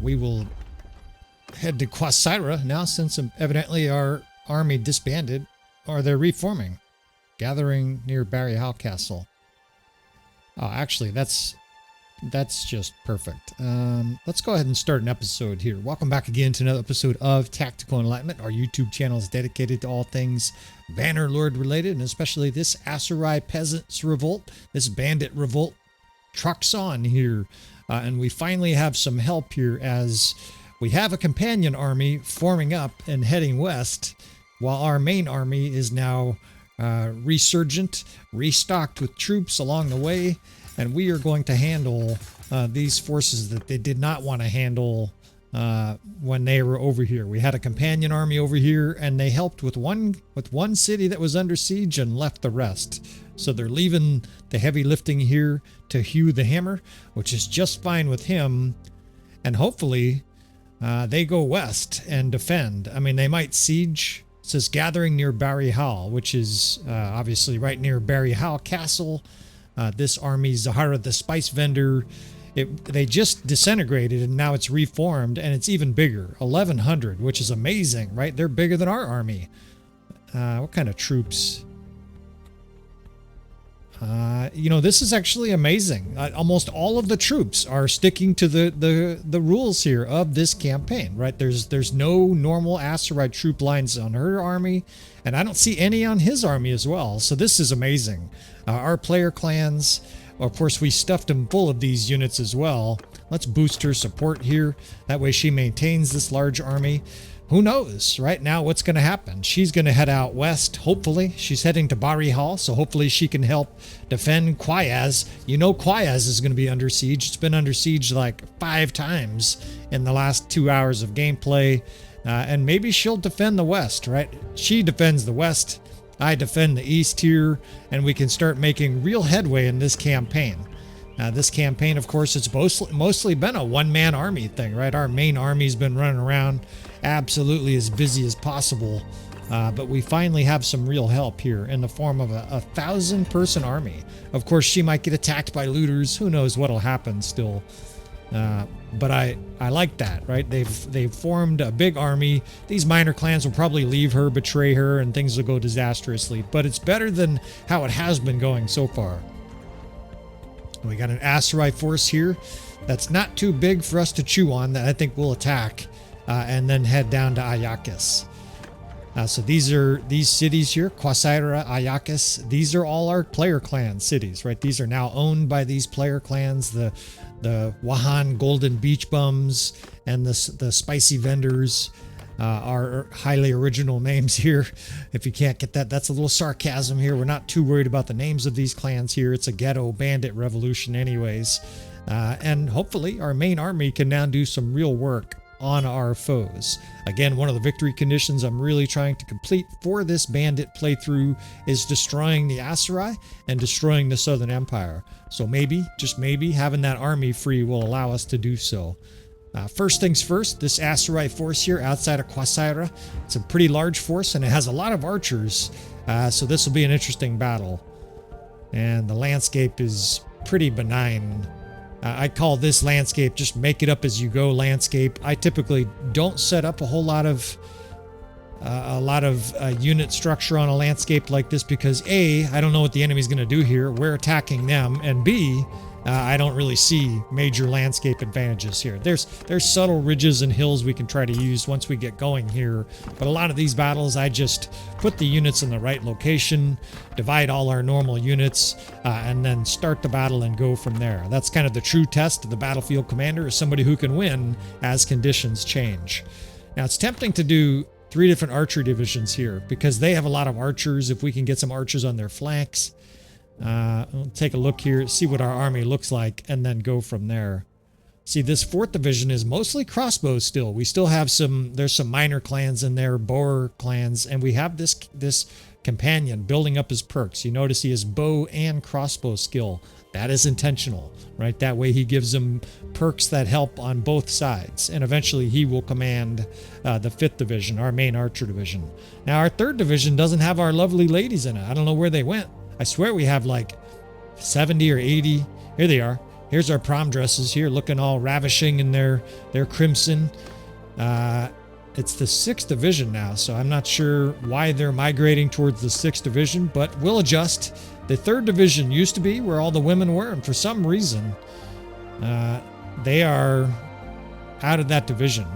we will head to Khuzait now, since evidently our army disbanded, or they're reforming, gathering near Barry Hall Castle. Oh, actually, that's just perfect. Let's go ahead and start an episode here. Welcome back again to another episode of Tactical Enlightenment. Our YouTube channel is dedicated to all things Bannerlord related, and especially this Aserai Peasants Revolt, this Bandit Revolt trucks on here. And we finally have some help here, as we have a companion army forming up and heading west, while our main army is now resurgent, restocked with troops along the way, and we are going to handle these forces that they did not want to handle when they were over here. We had a companion army over here, and they helped with one city that was under siege and left the rest. So they're leaving the heavy lifting here to Hugh the Hammer, which is just fine with him, and hopefully they go west and defend. I mean, they might siege. It says gathering near Barry Hall, which is obviously right near Barry Hall Castle. This army, Zahara the Spice Vendor, they just disintegrated and now it's reformed, and it's even bigger, 1,100, which is amazing, right? They're bigger than our army. What kind of troops? You know, this is actually amazing. Almost all of the troops are sticking to the rules here of this campaign, right? There's no normal Aserai troop lines on her army, and I don't see any on his army as well. So this is amazing. Our player clans, of course, we stuffed them full of these units as well. Let's boost her support here. That way she maintains this large army. Who knows right now what's going to happen? She's going to head out west, hopefully. She's heading to Bari Hall, so hopefully she can help defend Quayaz. You know Quayaz is going to be under siege. It's been under siege like 5 times in the last 2 hours of gameplay. And maybe she'll defend the west, right? She defends the west. I defend the east here, and we can start making real headway in this campaign. This campaign, of course, it's mostly been a one-man army thing, right? Our main army's been running around absolutely as busy as possible, but we finally have some real help here in the form of a 1,000-person army. Of course, she might get attacked by looters. Who knows what'll happen still? But I like that, right? They've formed a big army. These minor clans will probably leave her, betray her, and things will go disastrously. But it's better than how it has been going so far. We got an Aserai force here that's not too big for us to chew on, that I think we'll attack and then head down to Ayakis. So these cities here, Khuzait, Ayakis, these are all our player clan cities, right? These are now owned by these player clans, the Wahan Golden Beach Bums and the Spicy Vendors. Are highly original names here. If you can't get that, that's a little sarcasm here. We're not too worried about the names of these clans here. It's a ghetto bandit revolution anyways. And hopefully our main army can now do some real work on our foes. Again, one of the victory conditions I'm really trying to complete for this bandit playthrough is destroying the Aserai and destroying the Southern Empire. So maybe, just maybe, having that army free will allow us to do so. First things first, this Aserai force here outside of Khuzait, it's a pretty large force and it has a lot of archers, so this will be an interesting battle. And the landscape is pretty benign. I call this landscape just make it up as you go landscape. I typically don't set up a whole lot of unit structure on a landscape like this because A, I don't know what the enemy's going to do here. We're attacking them, and B, I don't really see major landscape advantages here. There's subtle ridges and hills we can try to use once we get going here, but a lot of these battles I just put the units in the right location, divide all our normal units, and then start the battle and go from there. That's kind of the true test of the battlefield commander, is somebody who can win as conditions change. Now it's tempting to do 3 different archery divisions here because they have a lot of archers. If we can get some archers on their flanks, we'll take a look here, see what our army looks like, and then go from there. See, this 4th division is mostly crossbows still. We still have there's some minor clans in there, boar clans, and we have this companion building up his perks. You notice he has bow and crossbow skill. That is intentional, right? That way he gives them perks that help on both sides, and eventually he will command the 5th division, our main archer division. Now our 3rd division doesn't have our lovely ladies in it. I don't know where they went. I swear we have like 70 or 80. Here they are. Here's our prom dresses here, looking all ravishing in their crimson. It's the 6th Division now, so I'm not sure why they're migrating towards the 6th Division, but we'll adjust. The 3rd Division used to be where all the women were, and for some reason, they are out of that division.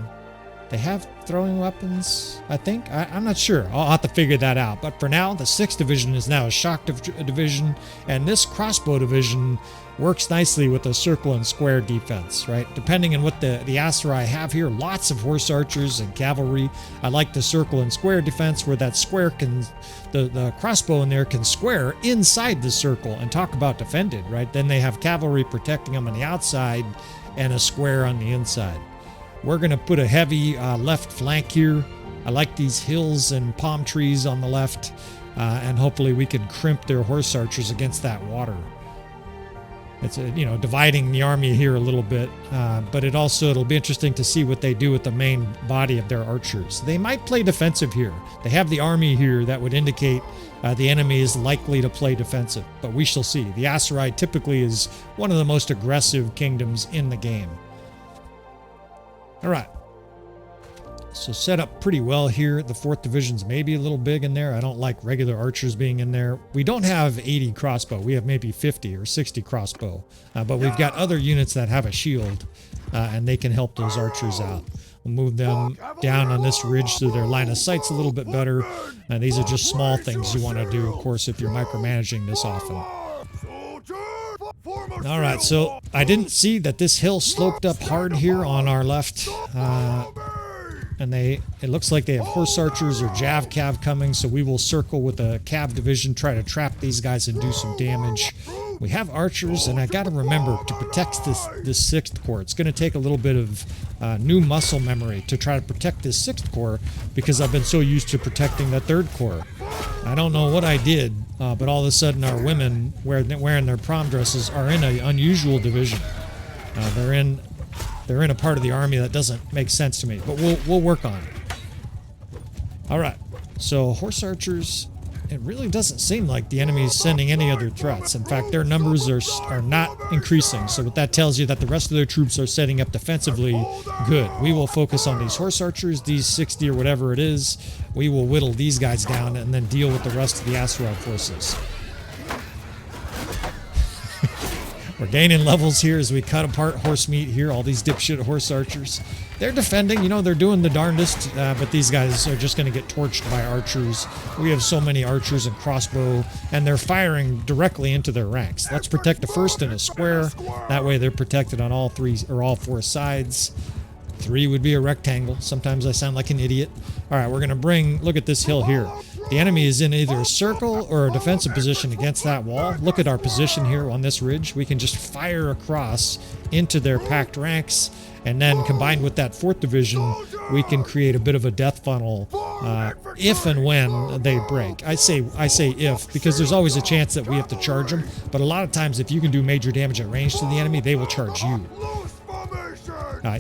They have throwing weapons, I think. I'm not sure. I'll have to figure that out. But for now, the 6th Division is now a shock division, and this crossbow division works nicely with a circle and square defense, right? Depending on what the Aserai have here, lots of horse archers and cavalry. I like the circle and square defense where that square can, the crossbow in there can square inside the circle, and talk about defended, right? Then they have cavalry protecting them on the outside and a square on the inside. We're going to put a heavy left flank here. I like these hills and palm trees on the left, and hopefully we can crimp their horse archers against that water. It's dividing the army here a little bit, but it'll be interesting to see what they do with the main body of their archers. They might play defensive here. They have the army here that would indicate the enemy is likely to play defensive, but we shall see. The Aserai typically is one of the most aggressive kingdoms in the game. All right, so set up pretty well here. The 4th Division's maybe a little big in there. I don't like regular archers being in there. We don't have 80 crossbow. We have maybe 50 or 60 crossbow, but we've got other units that have a shield, and they can help those archers out. We'll move them down on this ridge so their line of sight's a little bit better. And these are just small things you want to do, of course, if you're micromanaging this often. All right, so I didn't see that this hill sloped up hard here on our left, and it looks like they have horse archers or jav cav coming, so we will circle with a cav division, try to trap these guys and do some damage. We have archers, and I got to remember to protect this 6th Corps. It's going to take a little bit of new muscle memory to try to protect this 6th Corps, because I've been so used to protecting the 3rd Corps. I don't know what I did, but all of a sudden our women wearing their prom dresses are in an unusual division. They're in a part of the army that doesn't make sense to me, but we'll work on it. All right, so horse archers. It really doesn't seem like the enemy is sending any other threats. In fact, their numbers are not increasing. So what that tells you that the rest of their troops are setting up defensively good. We will focus on these horse archers, these 60 or whatever it is. We will whittle these guys down and then deal with the rest of the Aserai forces. We're gaining levels here as we cut apart horse meat here, all these dipshit horse archers. They're defending, they're doing the darndest, but these guys are just going to get torched by archers. We have so many archers and crossbow, and they're firing directly into their ranks. Let's protect the 1st in a square. That way they're protected on all 4 sides. 3 would be a rectangle. Sometimes I sound like an idiot. All right, we're going to look at this hill here. The enemy is in either a circle or a defensive position against that wall. Look at our position here on this ridge. We can just fire across into their packed ranks, and then combined with that 4th Division, we can create a bit of a death funnel if and when they break. I say if, because there's always a chance that we have to charge them, but a lot of times if you can do major damage at range to the enemy, they will charge you,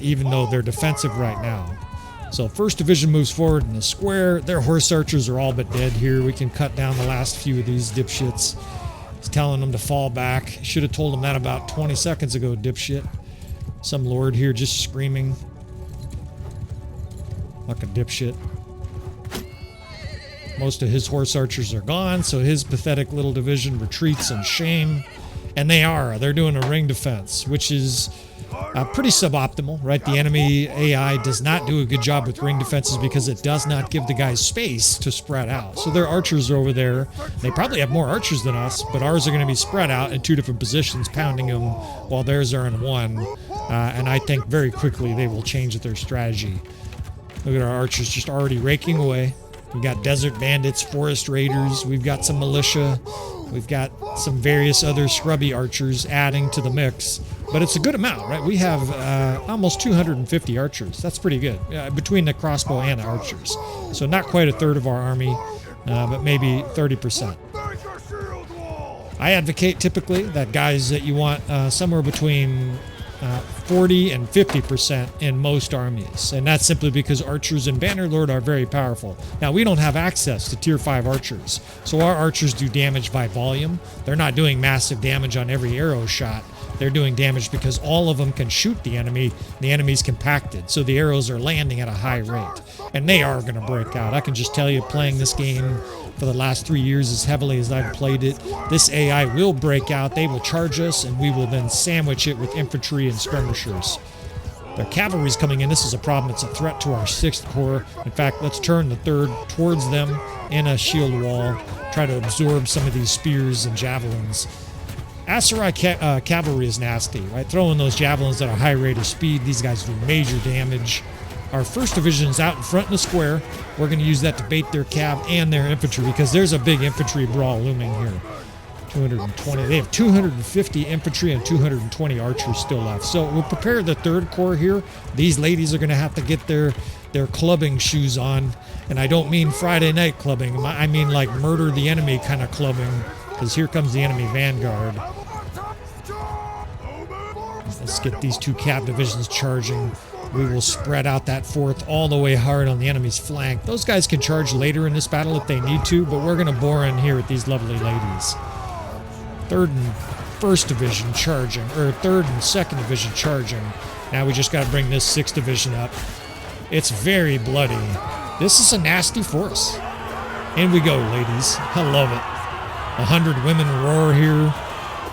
even though they're defensive right now. So 1st Division moves forward in the square. Their horse archers are all but dead here. We can cut down the last few of these dipshits. He's telling them to fall back. Should have told them that about 20 seconds ago, dipshit. Some lord here just screaming like a dipshit. Most of his horse archers are gone, so his pathetic little division retreats in shame. And they're doing a ring defense, which is pretty suboptimal, right? The enemy AI does not do a good job with ring defenses because it does not give the guys space to spread out. So their archers are over there. They probably have more archers than us, but ours are going to be spread out in 2 different positions, pounding them while theirs are in 1. And I think very quickly they will change their strategy. Look at our archers just already raking away. We've got desert bandits, forest raiders. We've got some militia. We've got some various other scrubby archers adding to the mix. But it's a good amount, right? We have almost 250 archers. That's pretty good, between the crossbow and the archers. So not quite a third of our army, but maybe 30%. I advocate typically that guys that you want somewhere between 40 and 50% in most armies, and that's simply because archers in Bannerlord are very powerful. Now, we don't have access to tier 5 archers, so our archers do damage by volume. They're not doing massive damage on every arrow shot, They're doing damage because all of them can shoot the enemy. The enemy's compacted, so the arrows are landing at a high rate. And they are going to break out. I can just tell you, playing this game for the last 3 years as heavily as I've played it, this AI will break out. They will charge us, and we will then sandwich it with infantry and skirmishers. Their cavalry's coming in. This is a problem. It's a threat to our 6th Corps. In fact, let's turn the 3rd towards them in a shield wall. Try to absorb some of these spears and javelins. Aserai cavalry is nasty, right? Throwing those javelins at a high rate of speed. These guys do major damage. Our 1st Division is out in front in the square. We're going to use that to bait their cav and their infantry because there's a big infantry brawl looming here. 220. They have 250 infantry and 220 archers still left. So we'll prepare the 3rd Corps here. These ladies are going to have to get their clubbing shoes on. And I don't mean Friday night clubbing. I mean like murder the enemy kind of clubbing. Because here comes the enemy vanguard. Let's get these 2 cav divisions charging. We will spread out that 4th all the way hard on the enemy's flank. Those guys can charge later in this battle if they need to, but we're going to bore in here with these lovely ladies. 3rd and 1st Division charging, or 3rd and 2nd Division charging. Now we just got to bring this 6th Division up. It's very bloody. This is a nasty force. In we go, ladies. I love it. 100 women roar here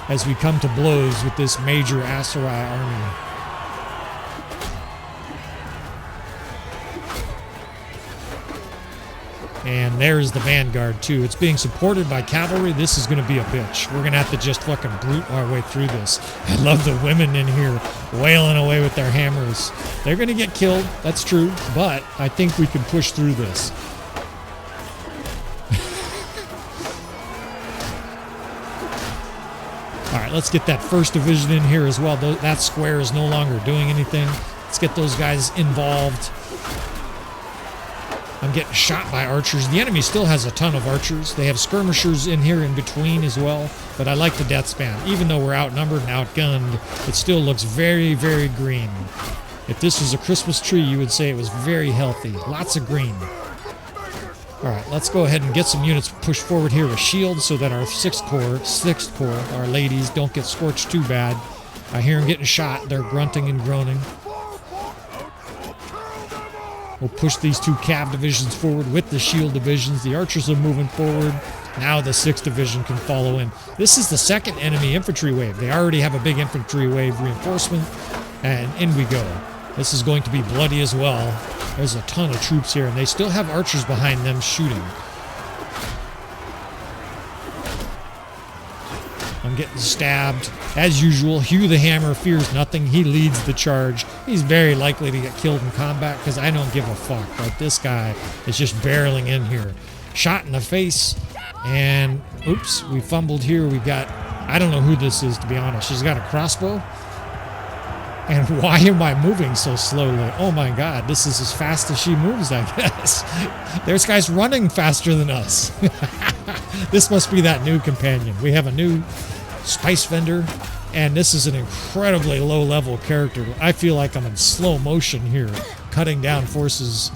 as we come to blows with this major Aserai army. And there's the vanguard too. It's being supported by cavalry. This is going to be a bitch. We're going to have to just fucking brute our way through this. I love the women in here wailing away with their hammers. They're going to get killed. That's true. But I think we can push through this. All right, let's get that 1st Division in here as well. That square is no longer doing anything. Let's get those guys involved. I'm getting shot by archers. The enemy still has a ton of archers. They have skirmishers in here in between as well. But I like the death span. Even though we're outnumbered and outgunned, it still looks very, very green. If this was a Christmas tree, you would say it was very healthy. Lots of green. All right, let's go ahead and get some units pushed forward here with shields so that our 6th Corps, our ladies, don't get scorched too bad. I hear them getting shot. They're grunting and groaning. We'll push these 2 cav divisions forward with the shield divisions. The archers are moving forward. Now the 6th Division can follow in. This is the 2nd enemy infantry wave. They already have a big infantry wave reinforcement. And in we go. This is going to be bloody as well. There's a ton of troops here, and they still have archers behind them shooting. I'm getting stabbed. As usual, Hugh the Hammer fears nothing. He leads the charge. He's very likely to get killed in combat because I don't give a fuck. Like, this guy is just barreling in here. Shot in the face. And, oops, we fumbled here. We got, I don't know who this is, to be honest. She's got a crossbow. And why am I moving so slowly? Oh my god, this is as fast as she moves, I guess. There's guys running faster than us. This must be that new companion. We have a new spice vendor, and this is an incredibly low-level character. I feel like I'm in slow motion here, cutting down forces.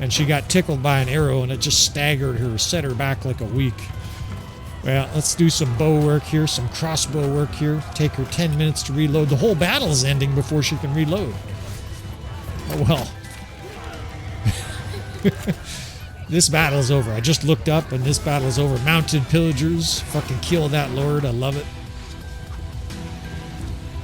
And she got tickled by an arrow, and it just staggered her, set her back like a week. Well, let's do some bow work here, some crossbow work here. Take her 10 minutes to reload. The whole battle's ending before she can reload. Oh, well. This battle's over. I just looked up and this battle's over. Mounted pillagers. Fucking kill that lord. I love it.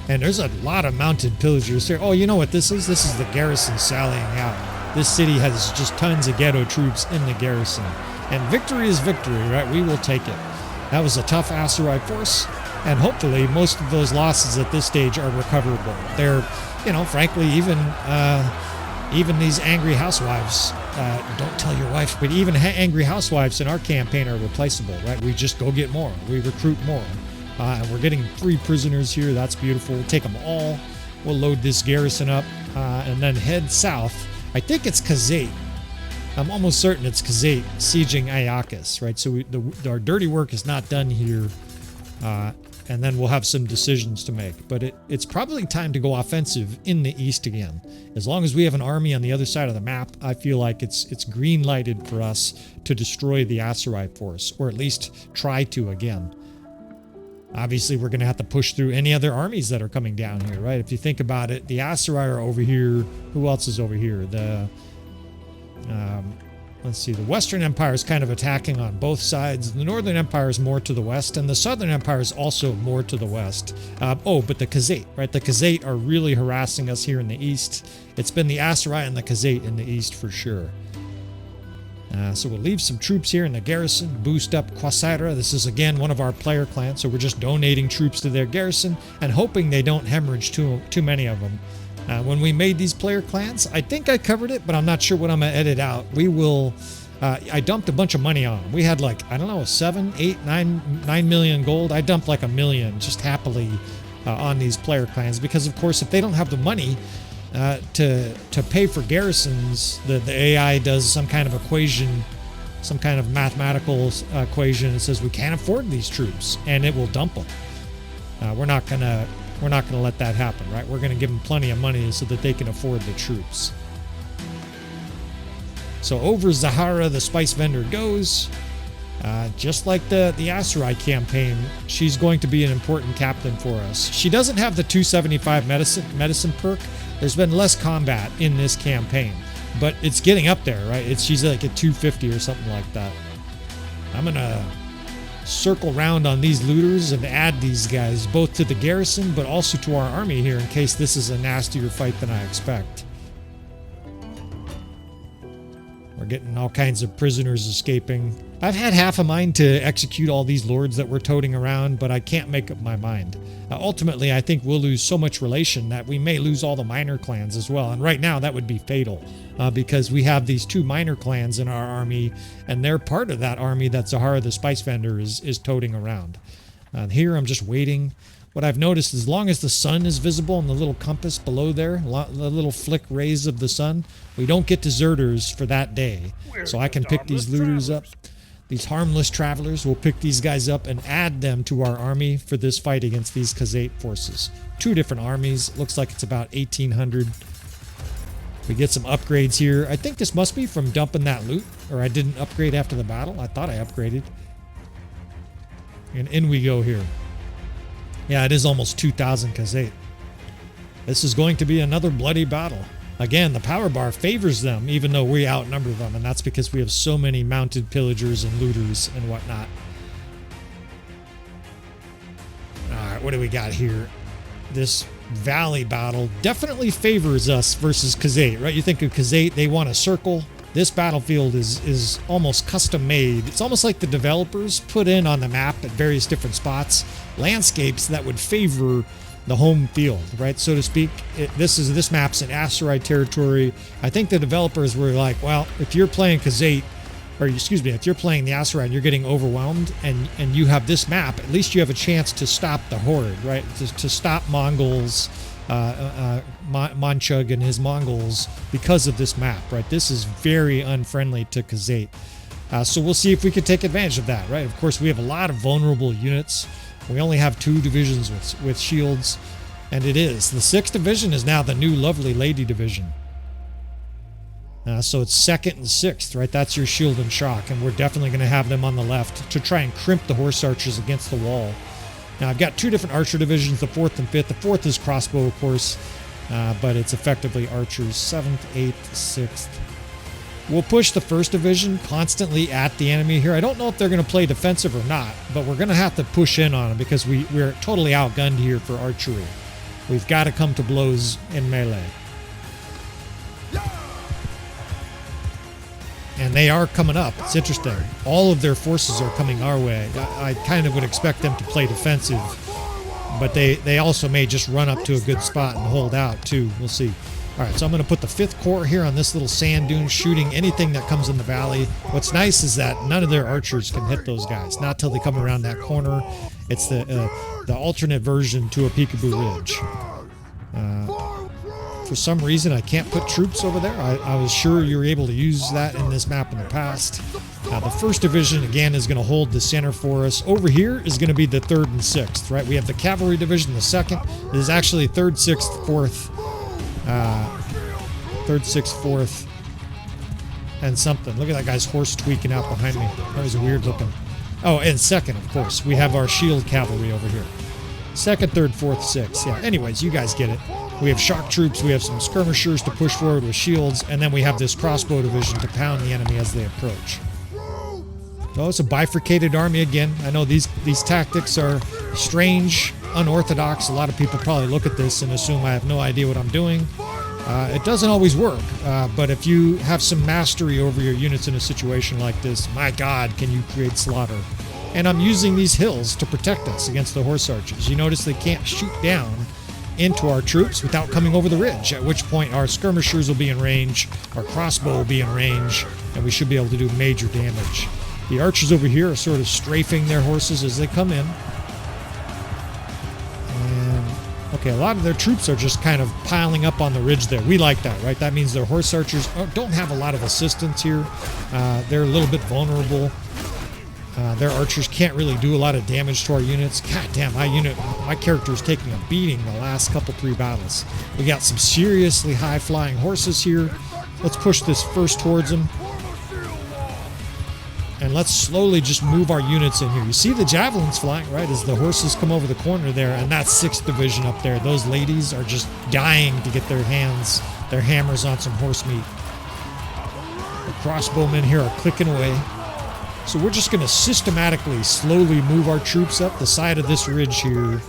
And there's a lot of mounted pillagers here. Oh, you know what this is? This is the garrison sallying out. This city has just tons of ghetto troops in the garrison. And victory is victory, right? We will take it. That was a tough Aserai force, and hopefully most of those losses at this stage are recoverable. They're, you know, frankly, even these angry housewives, don't tell your wife, but even angry housewives in our campaign are replaceable, right? We just go get more. We recruit more. And we're getting 3 prisoners here. That's beautiful. We'll take them all. We'll load this garrison up and then head south. I think it's Khuzait. I'm almost certain it's Khuzait sieging Ayakis, right? So our dirty work is not done here, and then we'll have some decisions to make. But it's probably time to go offensive in the east again. As long as we have an army on the other side of the map, I feel like it's green-lighted for us to destroy the Aserai force, or at least try to again. Obviously, we're going to have to push through any other armies that are coming down here, right? If you think about it, the Aserai are over here. Who else is over here? Let's see, the Western Empire is kind of attacking on both sides. The Northern Empire is more to the west, and the Southern Empire is also more to the west. But the Khuzait, right? The Khuzait are really harassing us here in the east. It's been the Aserai and the Khuzait in the east for sure. So we'll leave some troops here in the garrison, boost up Khuzait. This is, again, one of our player clans, so we're just donating troops to their garrison and hoping they don't hemorrhage too many of them. When we made these player clans, I think I covered it, but I'm not sure what I'm going to edit out. We will... I dumped a bunch of money on them. We had like, I don't know, 7, 8, 9 million gold. I dumped like 1 million just happily on these player clans because, of course, if they don't have the money to pay for garrisons, the AI does some kind of equation, some kind of mathematical equation that says we can't afford these troops, and it will dump them. We're not gonna let that happen, right? We're gonna give them plenty of money so that they can afford the troops. So over Zahara, the spice vendor goes. Just like the Aserai campaign, she's going to be an important captain for us. She doesn't have the 275 medicine perk. There's been less combat in this campaign, but it's getting up there, right? She's like at 250 or something like that. I'm gonna circle round on these looters and add these guys both to the garrison but also to our army here in case this is a nastier fight than I expect. We're getting all kinds of prisoners escaping. I've had half a mind to execute all these lords that we're toting around, but I can't make up my mind. Ultimately, I think we'll lose so much relation that we may lose all the minor clans as well. And right now, that would be fatal because we have these 2 minor clans in our army, and they're part of that army that Zahara the Spice Vendor is toting around. Here, I'm just waiting. What I've noticed, as long as the sun is visible in the little compass below there, the little flick rays of the sun, we don't get deserters for that day. So I can pick these looters up. These harmless travelers, we'll pick these guys up and add them to our army for this fight against these Khuzait forces. 2 different armies. Looks like it's about 1,800. We get some upgrades here. I think this must be from dumping that loot, or I didn't upgrade after the battle. I thought I upgraded. And in we go here. Yeah, it is almost 2,000 Khuzait. This is going to be another bloody battle. Again, the power bar favors them, even though we outnumber them, and that's because we have so many mounted pillagers and looters and whatnot. Alright, what do we got here? This valley battle definitely favors us versus Khuzait, right? You think of Khuzait, they want a circle. This battlefield is almost custom made. It's almost like the developers put in on the map at various different spots landscapes that would favor the home field, right, so to speak. This map's in Aserai territory. I think the developers were like, well, if you're playing Khuzait, or excuse me, if you're playing the Aserai and you're getting overwhelmed and you have this map, at least you have a chance to stop the horde, right, to stop Mongols, Manchug and his Mongols because of this map, right? This is very unfriendly to Khuzait. So we'll see if we can take advantage of that, right? Of course, we have a lot of vulnerable units. We only have 2 divisions with shields, and it is. The 6th division is now the new lovely lady division. So it's 2nd and 6th, right? That's your shield and shock, and we're definitely going to have them on the left to try and crimp the horse archers against the wall. Now, I've got 2 different archer divisions, the 4th and 5th. The 4th is crossbow, of course, but it's effectively archers, 7th, 8th, 6th. We'll push the 1st division constantly at the enemy here. I don't know if they're going to play defensive or not, but we're going to have to push in on them because we're totally outgunned here for archery. We've got to come to blows in melee. And they are coming up. It's interesting. All of their forces are coming our way. I kind of would expect them to play defensive, but they also may just run up to a good spot and hold out too. We'll see. All right, so I'm going to put the 5th Corps here on this little sand dune, shooting anything that comes in the valley. What's nice is that none of their archers can hit those guys, not till they come around that corner. It's the alternate version to a Peekaboo Ridge. For some reason, I can't put troops over there. I was sure you were able to use that in this map in the past. The 1st Division, again, is going to hold the center for us. Over here is going to be the 3rd and 6th, right? We have the Cavalry Division, the 2nd. This is actually 3rd, 6th, 4th. 3rd, 6th, 4th, and something. Look at that guy's horse tweaking out behind me. That was weird looking. Oh, and second, of course, we have our shield cavalry over here. Second, third, fourth, sixth. Yeah, anyways, you guys get it. We have shock troops, we have some skirmishers to push forward with shields, and then we have this crossbow division to pound the enemy as they approach. Oh, it's a bifurcated army again. I know these tactics are strange, unorthodox. A lot of people probably look at this and assume I have no idea what I'm doing. It doesn't always work, but if you have some mastery over your units in a situation like this, my God, can you create slaughter. And I'm using these hills to protect us against the horse archers. You notice they can't shoot down into our troops without coming over the ridge, at which point our skirmishers will be in range, our crossbow will be in range, and we should be able to do major damage. The archers over here are sort of strafing their horses as they come in. And, okay, a lot of their troops are just kind of piling up on the ridge there. We like that, right? That means their horse archers don't have a lot of assistance here. They're a little bit vulnerable. Their archers can't really do a lot of damage to our units. God damn, my character is taking a beating the last couple 3 battles. We got some seriously high-flying horses here. Let's push this first towards them. And let's slowly just move our units in here. You see the javelins flying, right, as the horses come over the corner there, and that's 6th Division up there. Those ladies are just dying to get their hammers on some horse meat. The crossbowmen here are clicking away. So we're just going to systematically, slowly move our troops up the side of this ridge here.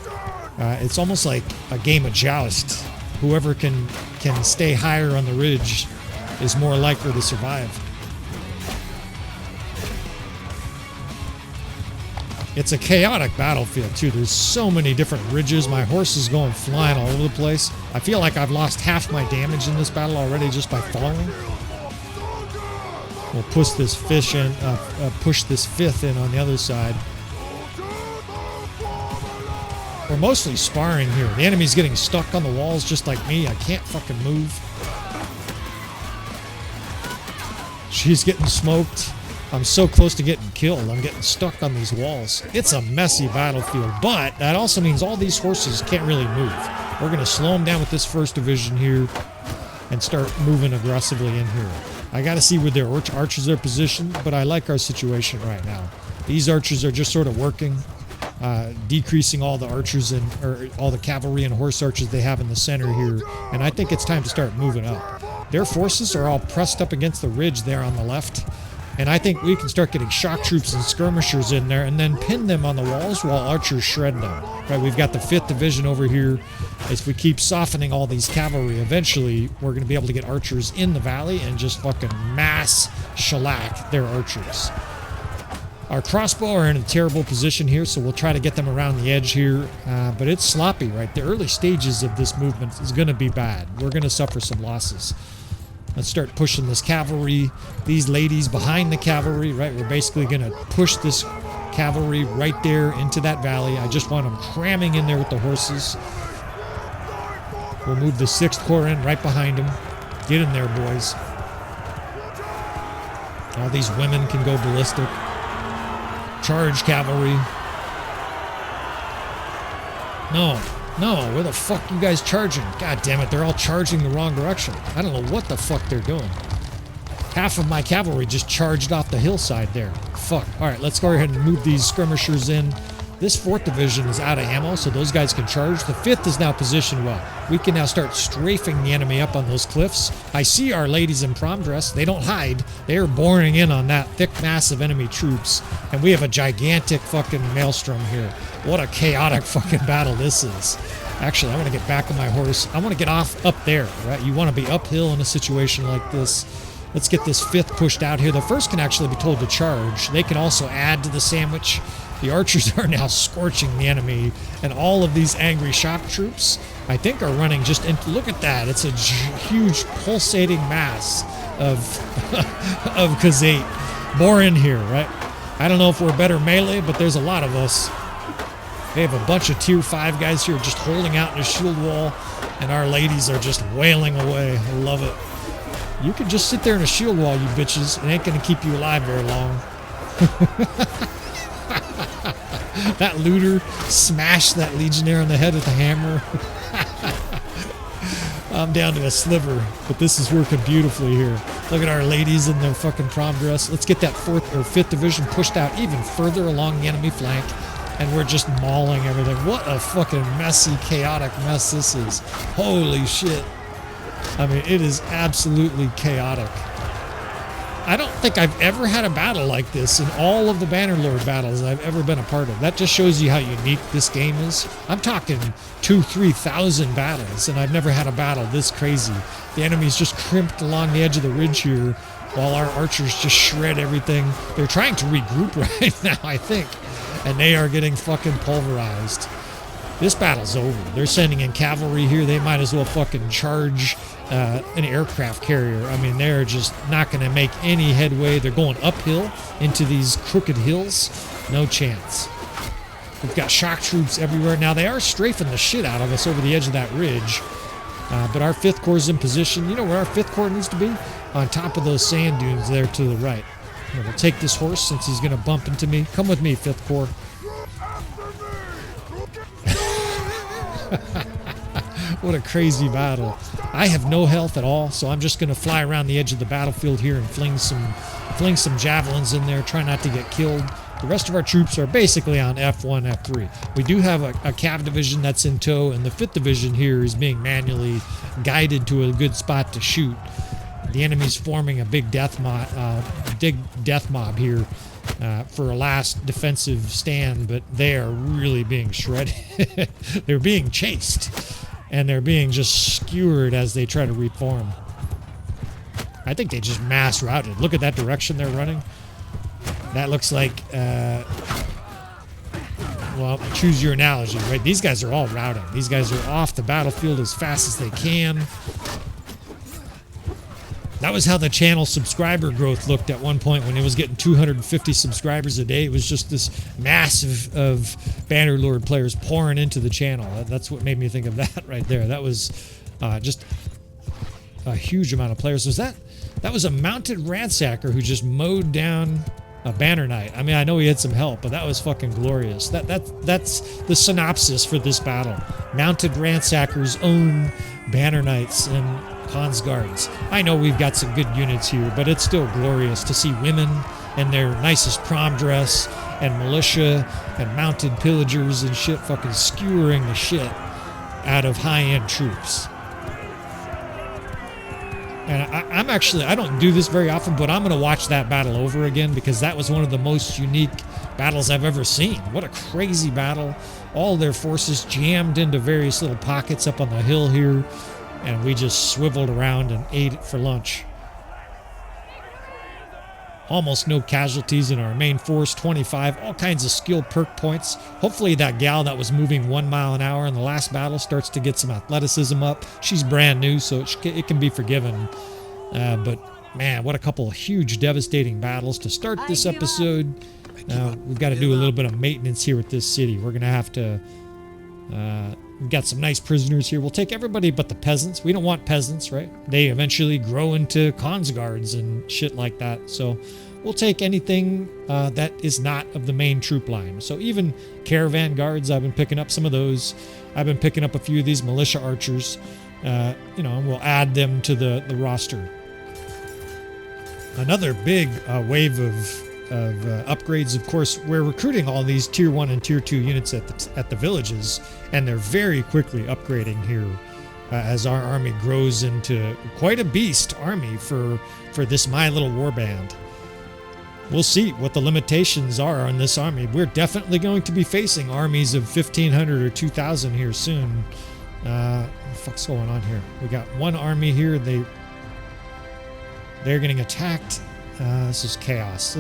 It's almost like a game of joust. Whoever can stay higher on the ridge is more likely to survive. It's a chaotic battlefield, too. There's so many different ridges. My horse is going flying all over the place. I feel like I've lost half my damage in this battle already just by falling. We'll push this push this 5th in on the other side. We're mostly sparring here. The enemy's getting stuck on the walls just like me. I can't fucking move. She's getting smoked. I'm so close to getting killed. I'm getting stuck on these walls. It's a messy battlefield, but that also means all these horses can't really move. We're going to slow them down with this 1st Division here and start moving aggressively in here. I got to see where their archers are positioned, but I like our situation right now. These archers are just sort of working, decreasing all the archers or all the cavalry and horse archers they have in the center here, and I think it's time to start moving up. Their forces are all pressed up against the ridge there on the left, and I think we can start getting shock troops and skirmishers in there and then pin them on the walls while archers shred them. Right, we've got the 5th Division over here. If we keep softening all these cavalry, eventually we're going to be able to get archers in the valley and just fucking mass shellac their archers. Our crossbow are in a terrible position here, so we'll try to get them around the edge here, but it's sloppy, right? The early stages of this movement is going to be bad. We're going to suffer some losses. Let's start pushing this cavalry. These ladies behind the cavalry, right? We're basically going to push this cavalry right there into that valley. I just want them cramming in there with the horses. We'll move the 6th Corps in right behind them. Get in there, boys. All these women can go ballistic. Charge cavalry. No, where the fuck you guys charging? God damn it, they're all charging the wrong direction. I don't know what the fuck they're doing. Half of my cavalry just charged off the hillside there. Fuck. Alright, let's go ahead and move these skirmishers in. This 4th Division is out of ammo, so those guys can charge. The 5th is now positioned well. We can now start strafing the enemy up on those cliffs. I see our ladies in prom dress. They don't hide. They are boring in on that thick mass of enemy troops. And we have a gigantic fucking maelstrom here. What a chaotic fucking battle this is. Actually, I want to get back on my horse. I want to get off up there, right? You want to be uphill in a situation like this. Let's get this 5th pushed out here. The 1st can actually be told to charge. They can also add to the sandwich. The archers are now scorching the enemy, and all of these angry shock troops, I think, are running just into... Look at that. It's a huge pulsating mass of Khuzait. More in here, right? I don't know if we're better melee, but there's a lot of us. They have a bunch of tier 5 guys here just holding out in a shield wall, and our ladies are just wailing away. I love it. You can just sit there in a shield wall, you bitches. It ain't going to keep you alive very long. That looter smashed that legionnaire on the head with a hammer. I'm down to a sliver, but this is working beautifully here. Look at our ladies in their fucking prom dress. Let's get that 4th or 5th division pushed out even further along the enemy flank, and we're just mauling everything. What a fucking messy, chaotic mess this is. Holy shit. I mean, it is absolutely chaotic. I don't think I've ever had a battle like this in all of the Bannerlord battles I've ever been a part of. That just shows you how unique this game is. I'm talking 2,000-3,000 battles, and I've never had a battle this crazy. The enemy's just crimped along the edge of the ridge here, while our archers just shred everything. They're trying to regroup right now, I think, and they are getting fucking pulverized. This battle's over. They're sending in cavalry here. They might as well fucking charge an aircraft carrier. I mean, they're just not going to make any headway. They're going uphill into these crooked hills. No chance. We've got shock troops everywhere. Now, they are strafing the shit out of us over the edge of that ridge. But our 5th Corps is in position. You know where our 5th Corps needs to be? On top of those sand dunes there to the right. And we'll take this horse since he's going to bump into me. Come with me, 5th Corps. What a crazy battle. I have no health at all, so I'm just going to fly around the edge of the battlefield here and fling some javelins in there, try not to get killed. The rest of our troops are basically on F1, F3. We do have a cav division that's in tow, and the 5th division here is being manually guided to a good spot to shoot. The enemy's forming a big death mob here for a last defensive stand, but they are really being shredded. They're being chased, and they're being just skewered as they try to reform. I think they just mass routed. Look at that direction they're running. That looks like, well, choose your analogy, right? These guys are all routing. These guys are off the battlefield as fast as they can. That was how the channel subscriber growth looked at one point when it was getting 250 subscribers a day. It was just this massive of Bannerlord players pouring into the channel. That's what made me think of that right there. That was just a huge amount of players. That was a mounted ransacker who just mowed down a banner knight. I mean, I know he had some help, but that was fucking glorious. That's the synopsis for this battle. Mounted ransackers own banner knights and Khan's guards. I know we've got some good units here, but it's still glorious to see women in their nicest prom dress and militia and mounted pillagers and shit fucking skewering the shit out of high-end troops. And I don't do this very often, but I'm going to watch that battle over again because that was one of the most unique battles I've ever seen. What a crazy battle. All their forces jammed into various little pockets up on the hill here, and we just swiveled around and ate it for lunch. Almost no casualties in our main force, 25, all kinds of skill perk points. Hopefully that gal that was moving 1 mile an hour in the last battle starts to get some athleticism up. She's brand new, so it can be forgiven. But man, what a couple of huge, devastating battles to start this episode. We've got to do a little bit of maintenance here at this city. We're going to have to... we've got some nice prisoners here. We'll take everybody but the peasants. We don't want peasants, right? They eventually grow into Khan's guards and shit like that. So we'll take anything that is not of the main troop line. So even caravan guards, I've been picking up some of those. I've been picking up a few of these militia archers. And we'll add them to the roster. Another big wave of upgrades. Of course, we're recruiting all these tier 1 and tier 2 units at the villages, and they're very quickly upgrading here as our army grows into quite a beast army for this My Little Warband. We'll see what the limitations are on this army. We're definitely going to be facing armies of 1,500 or 2,000 here soon. What the fuck's going on here? We got one army here. They're getting attacked. This is chaos.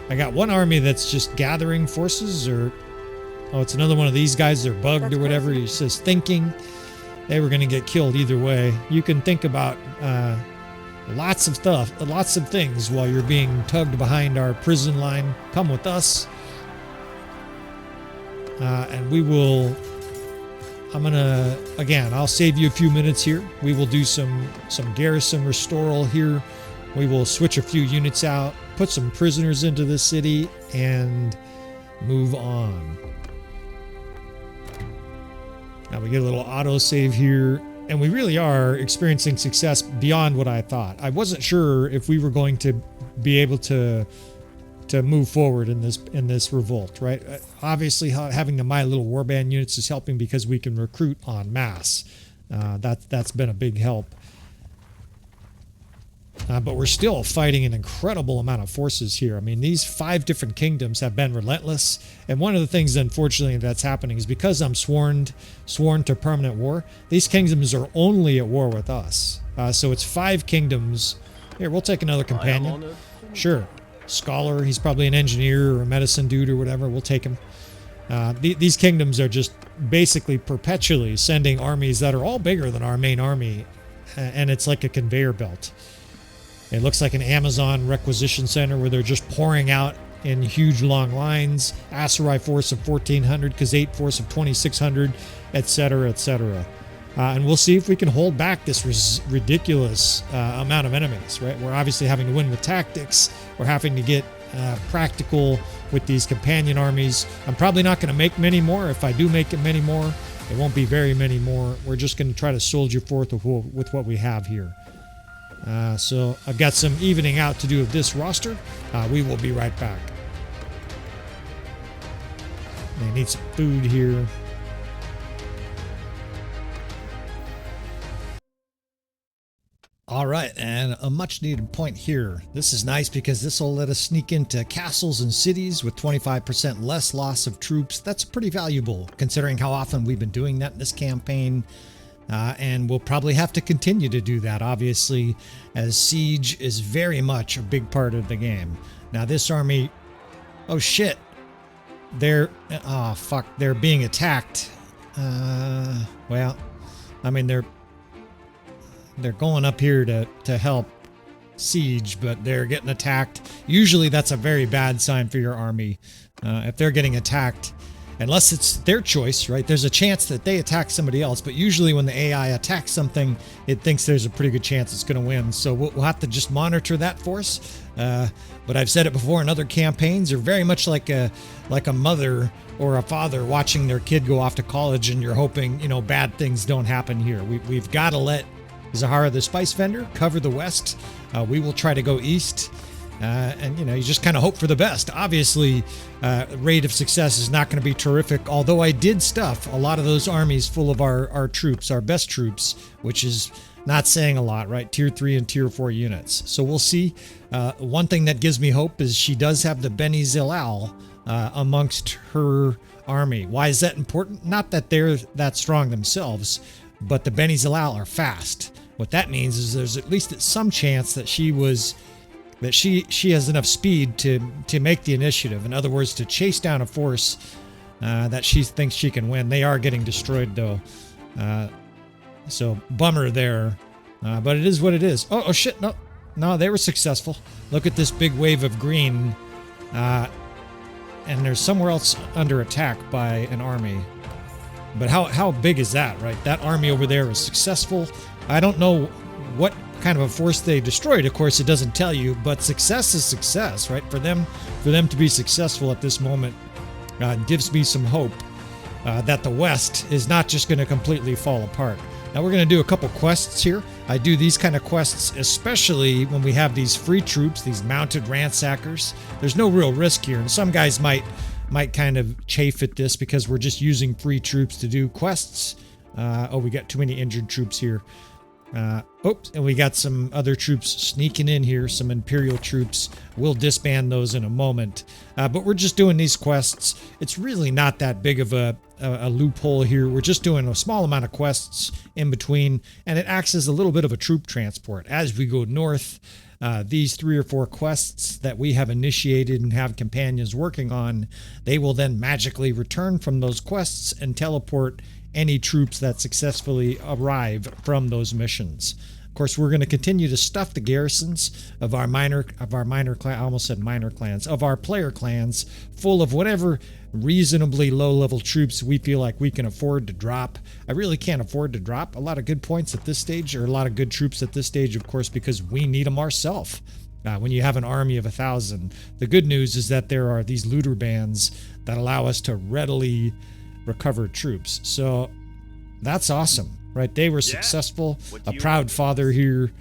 I got one army that's just gathering forces, it's another one of these guys. They're bugged or whatever. He says thinking. They were going to get killed either way. You can think about lots of stuff, lots of things while you're being tugged behind our prison line. Come with us. And we will... I'll save you a few minutes here. We will do some garrison restoral here. We will switch a few units out, put some prisoners into the city, and move on. Now we get a little autosave here. And we really are experiencing success beyond what I thought. I wasn't sure if we were going to be able to move forward in this revolt, right? Obviously, having the My Little Warband units is helping because we can recruit en masse. That's been a big help. But we're still fighting an incredible amount of forces here. I mean, these 5 different kingdoms have been relentless. And one of the things, unfortunately, that's happening is because I'm sworn to permanent war, these kingdoms are only at war with us. So it's 5 kingdoms. Here, we'll take another companion. Sure. Scholar, he's probably an engineer or a medicine dude or whatever. We'll take him. These kingdoms are just basically perpetually sending armies that are all bigger than our main army. And it's like a conveyor belt. It looks like an Amazon requisition center where they're just pouring out in huge long lines. Aserai force of 1,400, Khuzait force of 2,600, etc., etc. And we'll see if we can hold back this ridiculous amount of enemies, right? We're obviously having to win with tactics. We're having to get practical with these companion armies. I'm probably not going to make many more. If I do make many more, it won't be very many more. We're just going to try to soldier forth with what we have here. So I've got some evening out to do of this roster. We will be right back. I need some food here. All right, and a much needed point here. This is nice because this will let us sneak into castles and cities with 25% less loss of troops. That's pretty valuable considering how often we've been doing that in this campaign. And we'll probably have to continue to do that, obviously, as siege is very much a big part of the game. Now, this army... Oh, shit. They're... Oh, fuck. They're being attacked. Well, I mean, they're going up here to help siege, but they're getting attacked. Usually, that's a very bad sign for your army. If they're getting attacked... Unless it's their choice, right? There's a chance that they attack somebody else, but usually when the AI attacks something, it thinks there's a pretty good chance it's going to win. So we'll have to just monitor that force. But I've said it before in other campaigns, they're very much like a mother or a father watching their kid go off to college, and you're hoping, bad things don't happen here. We've got to let Zahara the Spice Vendor cover the west. We will try to go east. And you just kind of hope for the best. Obviously, rate of success is not going to be terrific, although I did stuff a lot of those armies full of our troops, our best troops, which is not saying a lot, right? Tier 3 and Tier 4 units. So we'll see. One thing that gives me hope is she does have the Beni Zilal amongst her army. Why is that important? Not that they're that strong themselves, but the Beni Zilal are fast. What that means is there's at least some chance that she has enough speed to make the initiative. In other words, to chase down a force that she thinks she can win. They are getting destroyed, though. So, bummer there. But it is what it is. Oh, shit. No, they were successful. Look at this big wave of green. And there's somewhere else under attack by an army. But how big is that, right? That army over there is successful. I don't know what kind of a force they destroyed. Of course, it doesn't tell you, but success is success, right? For them to be successful at this moment gives me some hope that the West is not just going to completely fall apart. Now we're going to do a couple quests here. I do these kind of quests, especially when we have these free troops, these mounted ransackers. There's no real risk here, and some guys might kind of chafe at this because we're just using free troops to do quests. Oh, we got too many injured troops here. Oops, and we got some other troops sneaking in here, some Imperial troops. We'll disband those in a moment. But we're just doing these quests. It's really not that big of a loophole here. We're just doing a small amount of quests in between, and it acts as a little bit of a troop transport. As we go north, these 3 or 4 quests that we have initiated and have companions working on, they will then magically return from those quests and teleport any troops that successfully arrive from those missions. Of course, we're going to continue to stuff the garrisons of our minor clan. I almost said minor clans, of our player clans, full of whatever reasonably low-level troops we feel like we can afford to drop. I really can't afford to drop a lot of good points at this stage, or a lot of good troops at this stage, of course, because we need them ourselves. When you have an army of 1,000, the good news is that there are these looter bands that allow us to readily recover troops. So that's awesome. right? They were successful. A proud father here.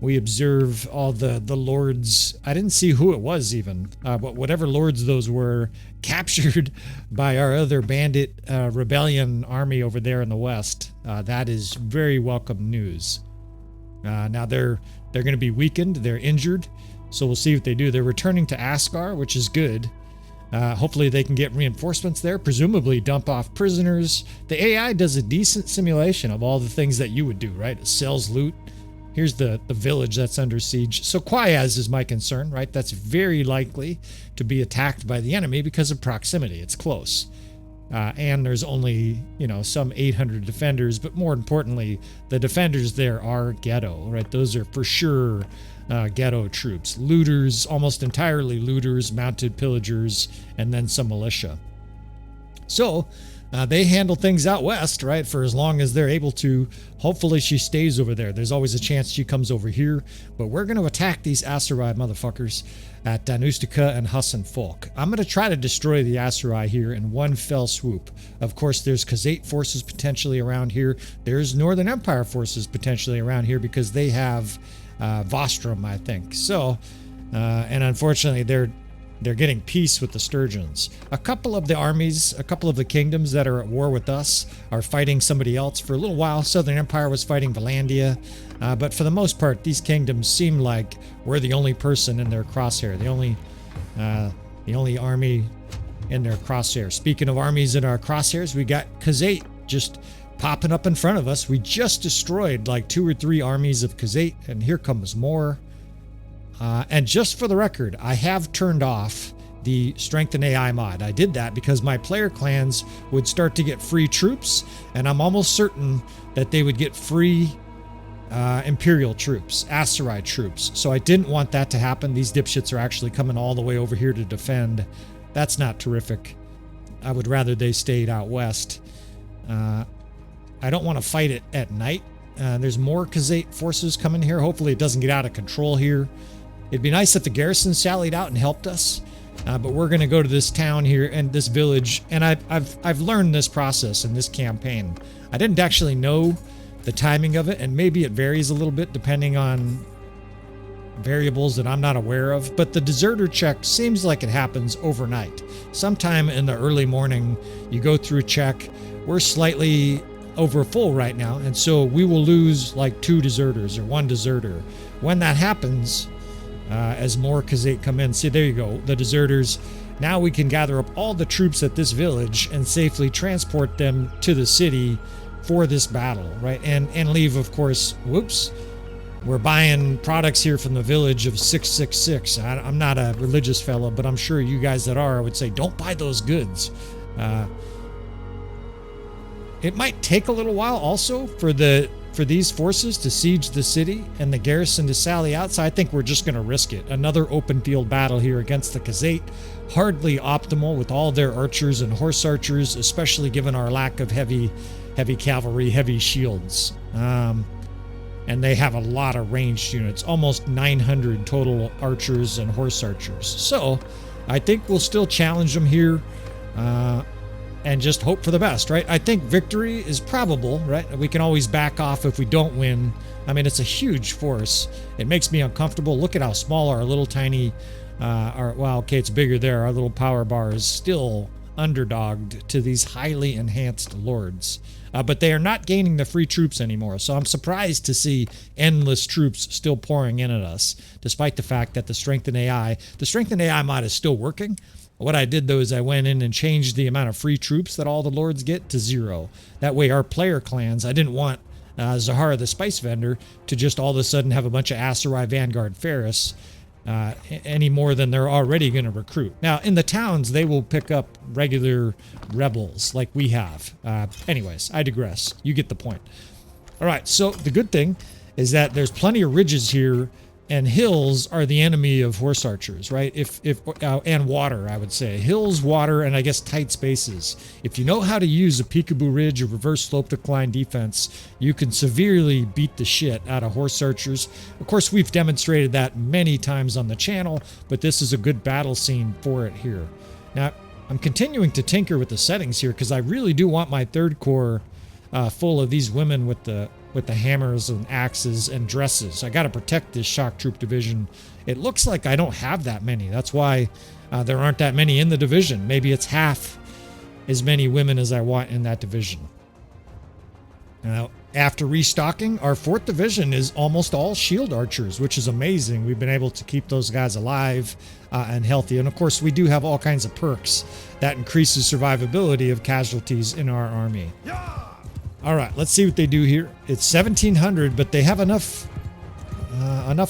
We observe all the lords. I didn't see who it was even, but whatever lords those were, captured by our other bandit rebellion army over there in the west. That is very welcome news. Now they're going to be weakened. They're injured, so we'll see what they do. They're returning to Asgard, which is good. Hopefully they can get reinforcements there, presumably dump off prisoners. The AI does a decent simulation of all the things that you would do, right? It sells loot. Here's the village that's under siege. So Quayaz is my concern, right? That's very likely to be attacked by the enemy because of proximity. It's close. And there's only, some 800 defenders, but more importantly, the defenders there are ghetto, right? Those are for sure ghetto troops. Looters, almost entirely looters, mounted pillagers, and then some militia. So they handle things out west, right, for as long as they're able to. Hopefully she stays over there. There's always a chance she comes over here, but we're going to attack these Aserai motherfuckers at Danustica and Husn Fulq. I'm going to try to destroy the Aserai here in one fell swoop. Of course, there's Khuzait forces potentially around here. There's Northern Empire forces potentially around here because they have Vostrom, I think. So, and unfortunately, they're getting peace with the Sturgeons. A couple of the armies, a couple of the kingdoms that are at war with us are fighting somebody else. For a little while, Southern Empire was fighting Valandia, but for the most part, these kingdoms seem like we're the only person in their crosshair, the only army in their crosshair. Speaking of armies in our crosshairs, we got Khuzait just popping up in front of us. We just destroyed like 2 or 3 armies of Khuzait, and here comes more. And just for the record, I have turned off the Strengthen AI mod. I did that because my player clans would start to get free troops, and I'm almost certain that they would get free Imperial troops, Aserai troops. So I didn't want that to happen. These dipshits are actually coming all the way over here to defend. That's not terrific. I would rather they stayed out west. I don't want to fight it at night. There's more Khuzait forces coming here. Hopefully it doesn't get out of control here. It'd be nice if the garrison sallied out and helped us, but we're going to go to this town here and this village, and I've learned this process in this campaign. I didn't actually know the timing of it, and maybe it varies a little bit depending on variables that I'm not aware of, but the deserter check seems like it happens overnight. Sometime in the early morning, you go through a check. We're slightly over full right now, and so we will lose like 2 deserters or 1 deserter. When that happens, as more Khuzait come in, see, there you go, the deserters. Now we can gather up all the troops at this village and safely transport them to the city for this battle, right? And leave, of course, whoops, we're buying products here from the village of 666. I'm not a religious fellow, but I'm sure you guys that are would say, don't buy those goods. It might take a little while also for these forces to siege the city and the garrison to sally out, so I think we're just going to risk it. Another open field battle here against the Khuzait. Hardly optimal with all their archers and horse archers, especially given our lack of heavy cavalry, heavy shields. And they have a lot of ranged units, almost 900 total archers and horse archers. So I think we'll still challenge them here. And just hope for the best, right? I think victory is probable, right? We can always back off if we don't win. I mean, it's a huge force. It makes me uncomfortable. Look at how small our little tiny, well, okay, it's bigger there. Our little power bar is still underdogged to these highly enhanced lords. But they are not gaining the free troops anymore. So I'm surprised to see endless troops still pouring in at us, despite the fact that the Strengthen AI mod is still working. What I did, though, is I went in and changed the amount of free troops that all the lords get to 0. That way our player clans, I didn't want Zahara the Spice Vendor to just all of a sudden have a bunch of Aserai Vanguard Faris any more than they're already going to recruit. Now, in the towns, they will pick up regular rebels like we have. Anyways, I digress. You get the point. All right, so the good thing is that there's plenty of ridges here, and hills are the enemy of horse archers, right? And water, I would say. Hills, water, and I guess tight spaces. If you know how to use a peekaboo ridge or reverse slope decline defense, you can severely beat the shit out of horse archers. Of course, we've demonstrated that many times on the channel, but this is a good battle scene for it here. Now, I'm continuing to tinker with the settings here because I really do want my 3rd Corps full of these women with the hammers and axes and dresses. I got to protect this shock troop division. It looks like I don't have that many. That's why there aren't that many in the division. Maybe it's half as many women as I want in that division. Now, after restocking, our 4th division is almost all shield archers, which is amazing. We've been able to keep those guys alive and healthy. And of course, we do have all kinds of perks that increases survivability of casualties in our army. All right, let's see what they do here. It's 1,700, but they have enough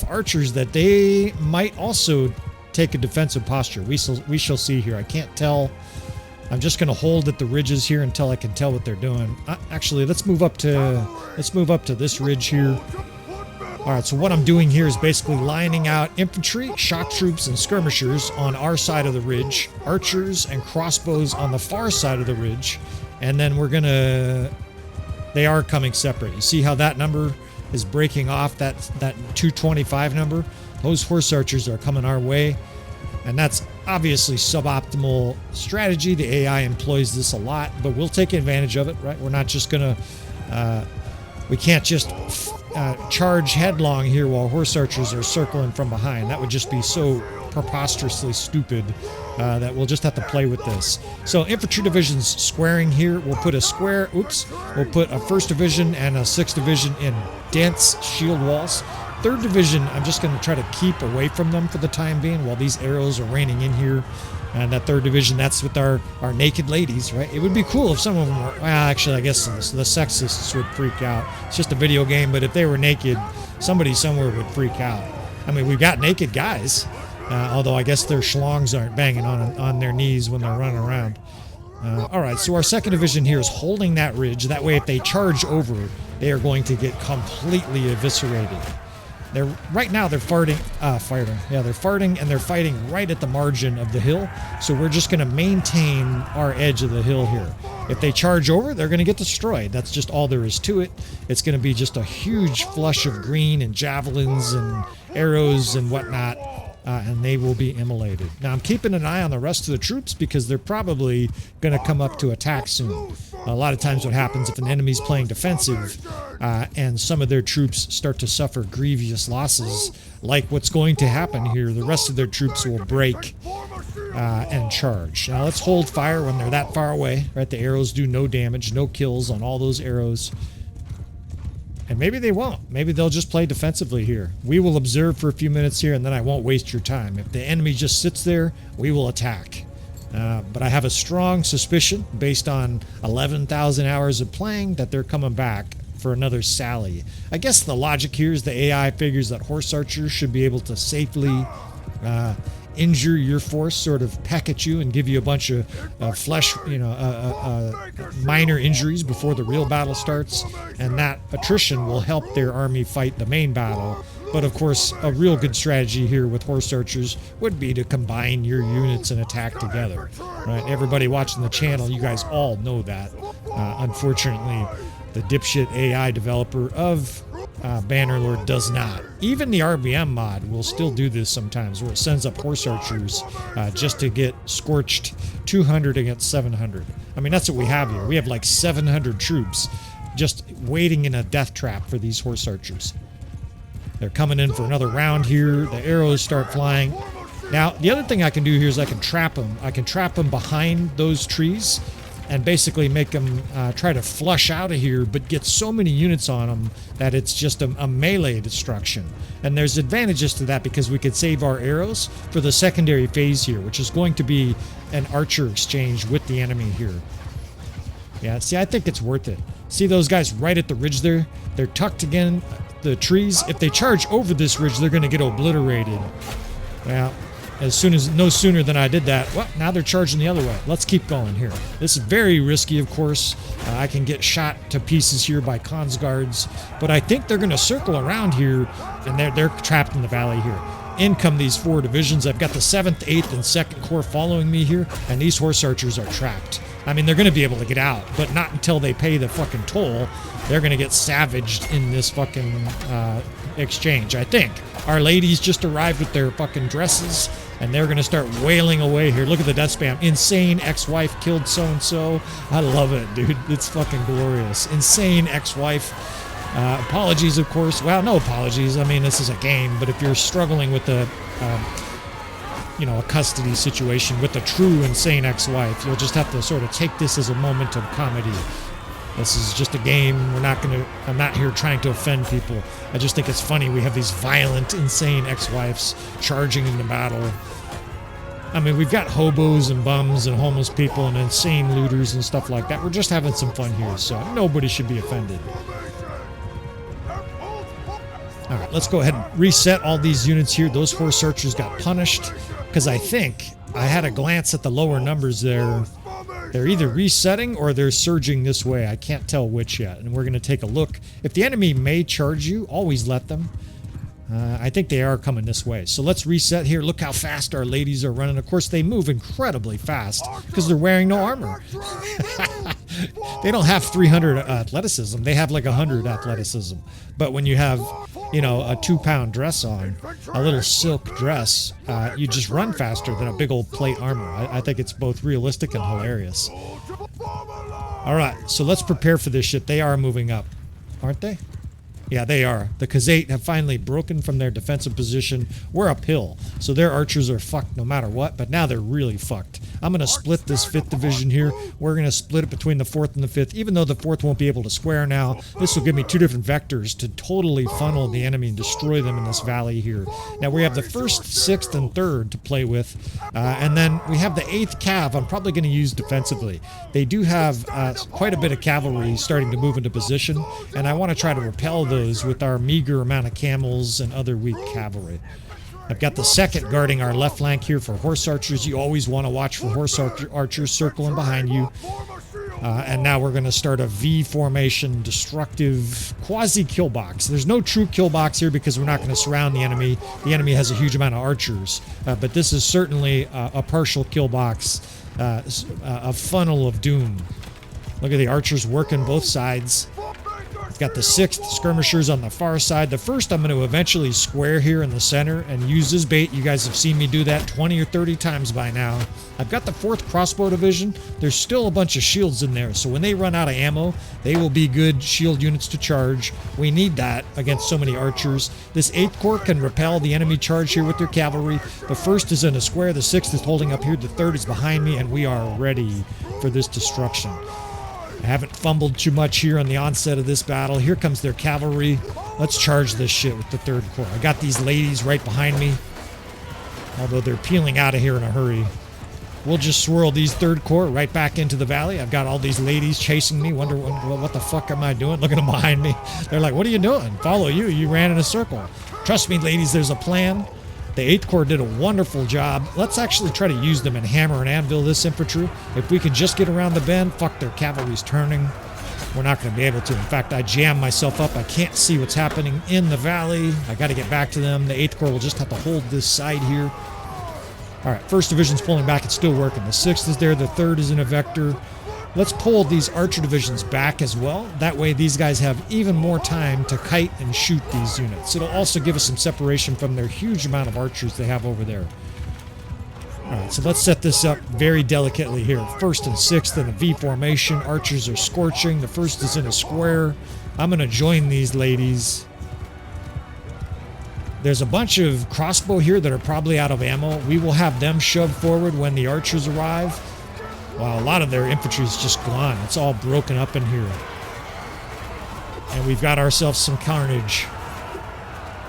archers that they might also take a defensive posture. We shall see here. I can't tell. I'm just going to hold at the ridges here until I can tell what they're doing. Actually, let's move up to this ridge here. All right, so what I'm doing here is basically lining out infantry, shock troops, and skirmishers on our side of the ridge, archers and crossbows on the far side of the ridge, and then we're going to... They are coming separate. You see how that number is breaking off, that 225 number? Those horse archers are coming our way, and that's obviously suboptimal strategy. The AI employs this a lot, but we'll take advantage of it, right? We're not just gonna, we can't just charge headlong here while horse archers are circling from behind. That would just be so preposterously stupid that we'll just have to play with this. So infantry division's squaring here. We'll put a square, we'll put a 1st division and a 6th division in dense shield walls. 3rd division, I'm just going to try to keep away from them for the time being while these arrows are raining in here. And that 3rd division, that's with our naked ladies, right? It would be cool if some of them were, well, actually, I guess the sexists would freak out. It's just a video game, but if they were naked, somebody somewhere would freak out. I mean, we've got naked guys, although I guess their schlongs aren't banging on their knees when they're running around. All right, so our 2nd division here is holding that ridge. That way, if they charge over, they are going to get completely eviscerated. Right now they're fighting. Yeah, they're farting and they're fighting right at the margin of the hill. So we're just going to maintain our edge of the hill here. If they charge over, they're going to get destroyed. That's just all there is to it. It's going to be just a huge flush of green and javelins and arrows and whatnot, and they will be immolated. Now I'm keeping an eye on the rest of the troops because they're probably going to come up to attack soon. A lot of times what happens if an enemy's playing defensive and some of their troops start to suffer grievous losses, like what's going to happen here, the rest of their troops will break and charge. Now let's hold fire when they're that far away, right? The arrows do no damage, no kills on all those arrows. And maybe they won't. Maybe they'll just play defensively here. We will observe for a few minutes here, and then I won't waste your time. If the enemy just sits there, we will attack. But I have a strong suspicion, based on 11,000 hours of playing, that they're coming back for another sally. I guess the logic here is the AI figures that horse archers should be able to safely injure your force, sort of peck at you and give you a bunch of flesh, minor injuries before the real battle starts, and that attrition will help their army fight the main battle. But of course, a real good strategy here with horse archers would be to combine your units and attack together. Right? Everybody watching the channel, you guys all know that. Unfortunately, the dipshit AI developer of Bannerlord does not. Even the RBM mod will still do this sometimes, where it sends up horse archers just to get scorched 200 against 700. I mean, that's what we have here. We have like 700 troops just waiting in a death trap for these horse archers. They're coming in for another round here. The arrows start flying. Now, the other thing I can do here is I can trap them. I can trap them behind those trees and basically make them try to flush out of here, but get so many units on them that it's just a melee destruction. And there's advantages to that because we could save our arrows for the secondary phase here, which is going to be an archer exchange with the enemy here. Yeah, see, I think it's worth it. See those guys right at the ridge there? They're tucked again, the trees. If they charge over this ridge, they're going to get obliterated. Well, no sooner than I did that, well, now they're charging the other way. Let's keep going here. This is very risky, of course. I can get shot to pieces here by cons guards, but I think they're going to circle around here, and they're trapped in the valley here. In come these 4 divisions. I've got the 7th, 8th, and 2nd Corps following me here, and these horse archers are trapped. I mean, they're going to be able to get out, but not until they pay the fucking toll. They're going to get savaged in this fucking exchange, I think. Our ladies just arrived with their fucking dresses, and they're going to start wailing away here. Look at the death spam. Insane ex-wife killed so-and-so. I love it, dude. It's fucking glorious. Insane ex-wife. Apologies, of course. Well, no apologies. I mean, this is a game, but if you're struggling with a custody situation with a true insane ex-wife, you'll just have to sort of take this as a moment of comedy. This is just a game. I'm not here trying to offend people. I just think it's funny we have these violent, insane ex-wives charging into battle. I mean, we've got hobos and bums and homeless people and insane looters and stuff like that. We're just having some fun here, so nobody should be offended. All right, let's go ahead and reset all these units here. Those horse archers got punished because I think I had a glance at the lower numbers there. They're either resetting or they're surging this way. I can't tell which yet, and we're going to take a look. If the enemy may charge you, always let them. I think they are coming this way. So let's reset here. Look how fast our ladies are running. Of course, they move incredibly fast because they're wearing no armor. They don't have 300 athleticism. They have like 100 athleticism. But when you have, a 2-pound dress on, a little silk dress, you just run faster than a big old plate armor. I think it's both realistic and hilarious. All right, so let's prepare for this shit. They are moving up, aren't they? Yeah, they are. The Khuzait have finally broken from their defensive position. We're uphill, so their archers are fucked no matter what, but now they're really fucked. I'm going to split this 5th division here. We're going to split it between the 4th and the 5th, even though the 4th won't be able to square now. This will give me 2 different vectors to totally funnel the enemy and destroy them in this valley here. Now, we have the 1st, 6th, and 3rd to play with, and then we have the 8th Cav I'm probably going to use defensively. They do have quite a bit of cavalry starting to move into position, and I want to try to repel those with our meager amount of camels and other weak cavalry. I've got the 2nd guarding our left flank here for horse archers. You always want to watch for horse archers circling behind you. And now we're going to start a V formation destructive quasi-kill box. There's no true kill box here because we're not going to surround the enemy. The enemy has a huge amount of archers. But this is certainly a partial kill box, a funnel of doom. Look at the archers working both sides. I've got the 6th skirmishers on the far side. The 1st I'm going to eventually square here in the center and use as bait. You guys have seen me do that 20 or 30 times by now. I've got the 4th crossbow division. There's still a bunch of shields in there, so when they run out of ammo, they will be good shield units to charge. We need that against so many archers. This 8th Corps can repel the enemy charge here with their cavalry. The 1st is in a square, the 6th is holding up here, the 3rd is behind me, and we are ready for this destruction. I haven't fumbled too much here on the onset of this battle. Here comes their cavalry. Let's charge this shit with the 3rd Corps. I got these ladies right behind me, although they're peeling out of here in a hurry. We'll just swirl these 3rd Corps right back into the valley. I've got all these ladies chasing me. Wonder what the fuck am I doing? Look at them behind me. They're like, what are you doing? Follow you. You ran in a circle. Trust me, ladies, there's a plan. The 8th Corps did a wonderful job. Let's actually try to use them and hammer and anvil this infantry. If we can just get around the bend, fuck, their cavalry's turning. We're not going to be able to. In fact, I jammed myself up. I can't see what's happening in the valley. I got to get back to them. The 8th Corps will just have to hold this side here. All right, 1st Division's pulling back. It's still working. The 6th is there. The 3rd is in a vector. Let's pull these archer divisions back as well. That way these guys have even more time to kite and shoot these units. It'll also give us some separation from their huge amount of archers they have over there. All right, so let's set this up very delicately here. 1st and 6th in a V formation. Archers are scorching. The 1st is in a square. I'm going to join these ladies. There's a bunch of crossbow here that are probably out of ammo. We will have them shoved forward when the archers arrive. Wow, a lot of their infantry is just gone. It's all broken up in here. And we've got ourselves some carnage.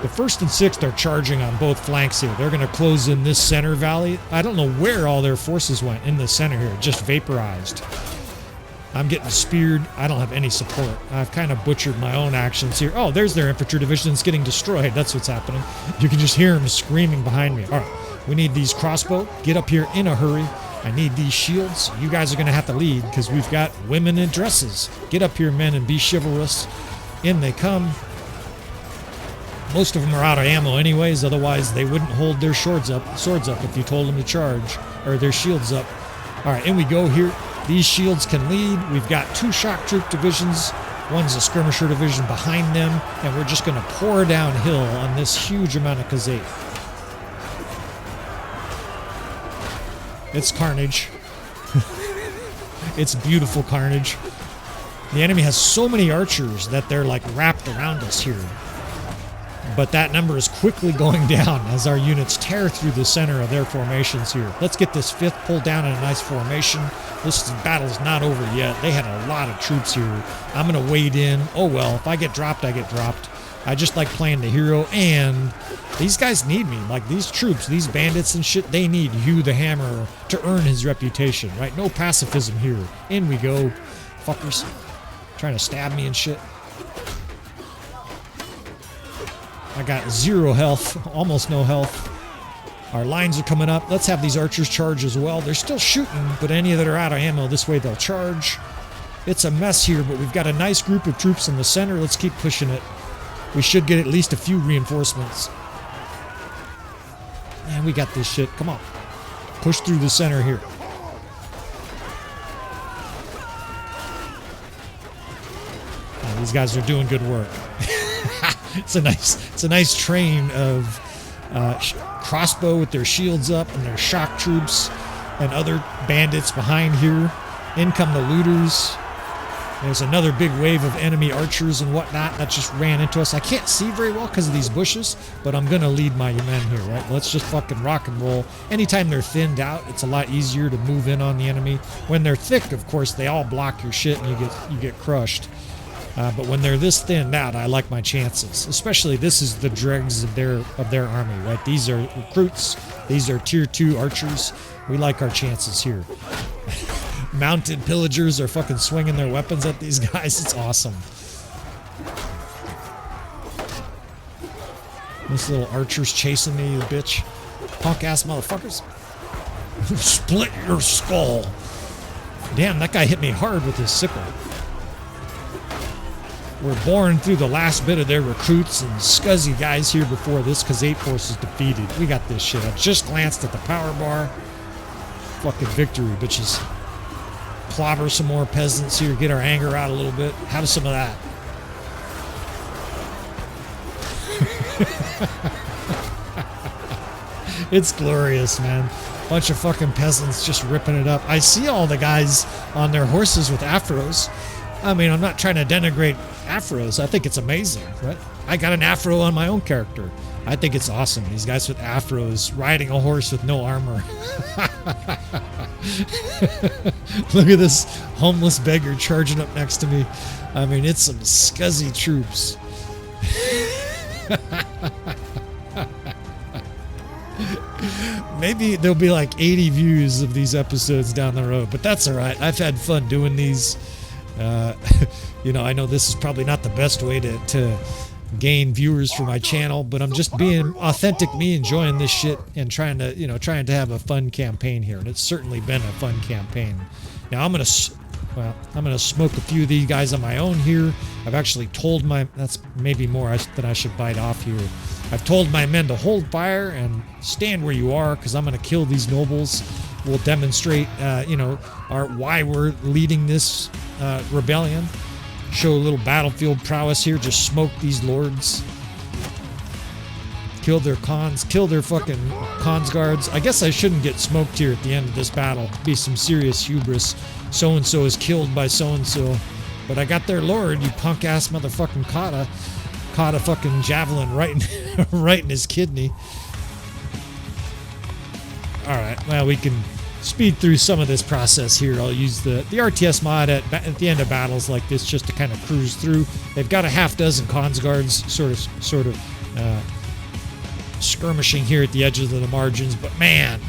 The 1st and 6th are charging on both flanks here. They're going to close in this center valley. I don't know where all their forces went in the center here. Just vaporized. I'm getting speared. I don't have any support. I've kind of butchered my own actions here. Oh, there's their infantry division. It's getting destroyed. That's what's happening. You can just hear them screaming behind me. All right, we need these crossbow. Get up here in a hurry. I need these shields. You guys are going to have to lead because we've got women in dresses. Get up here, men, and be chivalrous. In they come. Most of them are out of ammo anyways, otherwise they wouldn't hold their swords up if you told them to charge, or their shields up. All right, in we go here. These shields can lead. We've got 2 shock troop divisions. One's a skirmisher division behind them, and we're just going to pour downhill on this huge amount of Khuzait. It's carnage. It's beautiful carnage. The enemy has so many archers that they're like wrapped around us here. But that number is quickly going down as our units tear through the center of their formations here. Let's get this 5th pulled down in a nice formation. This battle's not over yet. They had a lot of troops here. I'm going to wade in. Oh well, if I get dropped, I get dropped. I just like playing the hero, and these guys need me. Like, these troops, these bandits and shit, they need Hugh the Hammer to earn his reputation, right? No pacifism here. In we go. Fuckers. Trying to stab me and shit. I got 0 health, almost no health. Our lines are coming up. Let's have these archers charge as well. They're still shooting, but any that are out of ammo, this way they'll charge. It's a mess here, but we've got a nice group of troops in the center. Let's keep pushing it. We should get at least a few reinforcements. Man, we got this shit. Come on. Push through the center here. Oh, these guys are doing good work. It's a nice train of crossbow with their shields up and their shock troops and other bandits behind here. In come the looters. There's another big wave of enemy archers and whatnot that just ran into us. I can't see very well because of these bushes, but I'm going to lead my men here, right? Let's just fucking rock and roll. Anytime they're thinned out, it's a lot easier to move in on the enemy. When they're thick, of course, they all block your shit and you get crushed. But when they're this thinned out, I like my chances. Especially, this is the dregs of their army, right? These are recruits. These are tier 2 archers. We like our chances here. Mounted pillagers are fucking swinging their weapons at these guys. It's awesome. This little archer's chasing me, you bitch. Punk-ass motherfuckers. Split your skull. Damn, that guy hit me hard with his sickle. We're boring through the last bit of their recruits and scuzzy guys here before this Khuzait force is defeated. We got this shit. I just glanced at the power bar. Fucking victory, bitches. Clobber some more peasants here. Get our anger out a little bit. Have some of that. It's glorious, man. Bunch of fucking peasants just ripping it up. I see all the guys on their horses with afros. I mean, I'm not trying to denigrate afros. I think it's amazing, right? I got an afro on my own character. I think it's awesome. These guys with afros riding a horse with no armor. Look at this homeless beggar charging up next to me. I mean, it's some scuzzy troops. Maybe there'll be like 80 views of these episodes down the road, but that's all right. I've had fun doing these. You know, I know this is probably not the best way to gain viewers for my channel, but I'm just being authentic me, enjoying this shit and trying to have a fun campaign here, and it's certainly been a fun campaign. Now I'm gonna smoke a few of these guys on my own here. I've actually told that's maybe more than I should bite off here. I've told my men to hold fire and stand where you are, because I'm gonna kill these nobles. We'll demonstrate why we're leading this rebellion. Show a little battlefield prowess here. Just smoke these lords. Kill their cons. Kill their fucking cons guards. I guess I shouldn't get smoked here at the end of this battle. Be some serious hubris. So-and-so is killed by so-and-so. But I got their lord, you punk-ass motherfucking Kata. Caught a fucking javelin right in his kidney. Alright, well, we can speed through some of this process here. I'll use the RTS mod at the end of battles like this just to kind of cruise through. They've got a half dozen cons guards sort of skirmishing here at the edges of the margins, but man,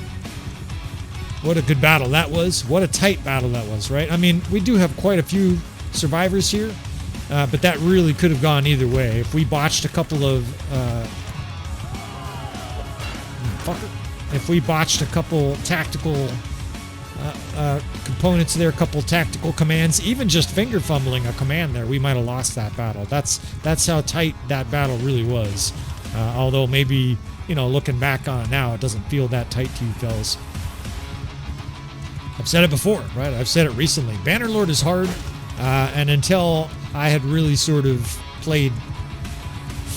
what a good battle that was. What a tight battle that was, right? I mean, we do have quite a few survivors here, but that really could have gone either way. If we botched a couple of tactical components there, a couple tactical commands, even just finger fumbling a command there, we might have lost that battle. That's how tight that battle really was. Although maybe, looking back on it now, it doesn't feel that tight to you fellas. I've said it before, right? I've said it recently. Bannerlord is hard, and until I had really sort of played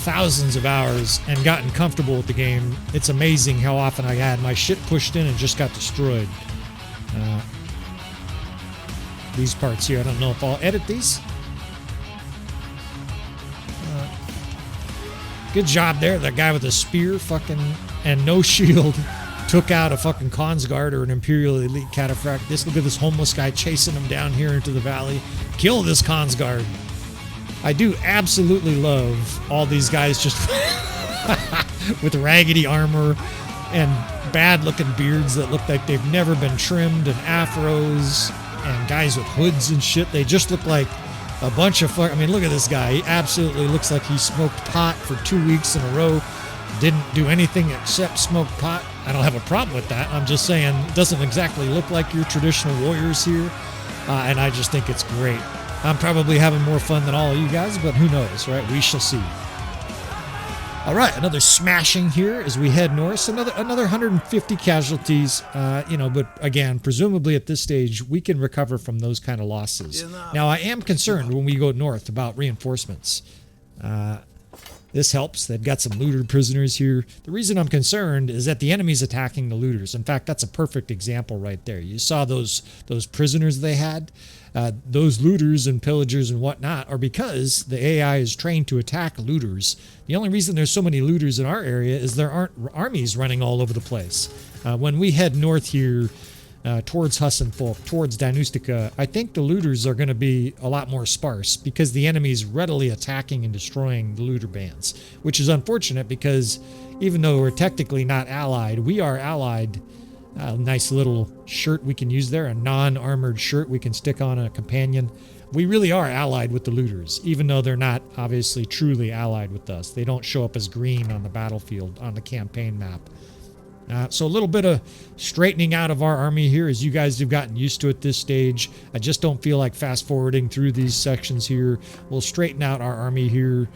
thousands of hours and gotten comfortable with the game, it's amazing how often I had my shit pushed in and just got destroyed. These parts here, I don't know if I'll edit these. Good job there. That guy with a spear fucking and no shield took out a fucking Consguard or an Imperial Elite Cataphract. Look at this homeless guy chasing him down here into the valley. Kill this Consguard. I do absolutely love all these guys just with raggedy armor and bad looking beards that look like they've never been trimmed, and afros, and guys with hoods and shit. They just look like a bunch of I mean, look at this guy. He absolutely looks like he smoked pot for 2 weeks in a row. Didn't do anything except smoke pot. I don't have a problem with that. I'm just saying it doesn't exactly look like your traditional warriors here. And I just think it's great. I'm probably having more fun than all of you guys, but who knows, right? We shall see. All right, another smashing here as we head north. Another 150 casualties, but again, presumably at this stage, we can recover from those kind of losses. Now, I am concerned when we go north about reinforcements. This helps. They've got some looter prisoners here. The reason I'm concerned is that the enemy's attacking the looters. In fact, that's a perfect example right there. You saw those prisoners they had. Those looters and pillagers and whatnot are because the AI is trained to attack looters. The only reason there's so many looters in our area is there aren't armies running all over the place. When we head north here towards Husn, Fulq, towards deadedga, I think the looters are going to be a lot more sparse because the enemy's readily attacking and destroying the looter bands, which is unfortunate because even though we're technically not allied, we are allied. Nice little shirt we can use there, a non-armored shirt we can stick on a companion. We really are allied with the looters, even though they're not obviously truly allied with us. They don't show up as green on the battlefield, on the campaign map. So a little bit of straightening out of our army here as you guys have gotten used to at this stage. I just don't feel like fast forwarding through these sections here. We'll straighten out our army here.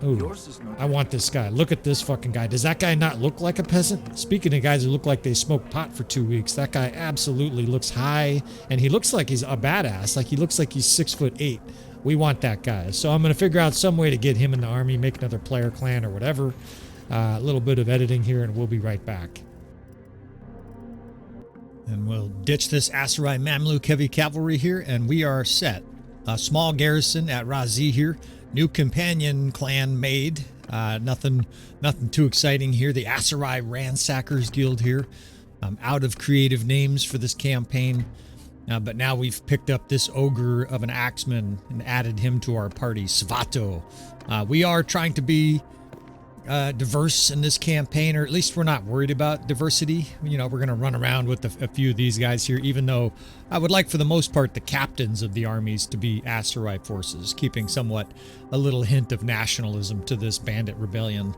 Oh, I want this guy. Look at this fucking guy. Does that guy not look like a peasant? Speaking of guys who look like they smoked pot for 2 weeks, that guy absolutely looks high, and he looks like he's a badass. Like, he looks like he's 6'8". We want that guy. So I'm going to figure out some way to get him in the army, make another player clan or whatever. A little bit of editing here, and we'll be right back. And we'll ditch this Aserai Mamluk heavy cavalry here, and we are set. A small garrison at Razi here. New companion clan made. Nothing too exciting here. The Aserai Ransackers Guild here. Out of creative names for this campaign. But now we've picked up this ogre of an axeman and added him to our party, Svato. We are trying to be diverse in this campaign, or at least we're not worried about diversity. You know, we're going to run around with a few of these guys here, even though I would like for the most part the captains of the armies to be Aserai forces, keeping somewhat a little hint of nationalism to this bandit rebellion.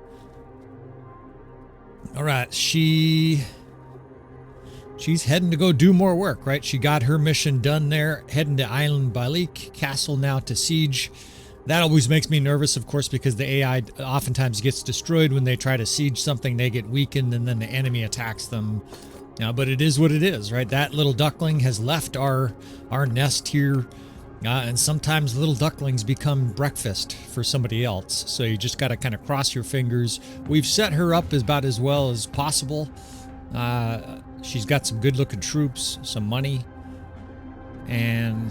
All right, she's heading to go do more work, right? She got her mission done there, heading to Island Balik Castle now to siege. That always makes me nervous, of course, because the AI oftentimes gets destroyed when they try to siege something. They get weakened, and then the enemy attacks them. But it is what it is, right? That little duckling has left our nest here, and sometimes little ducklings become breakfast for somebody else. So you just got to kind of cross your fingers. We've set her up about as well as possible. She's got some good-looking troops, some money, and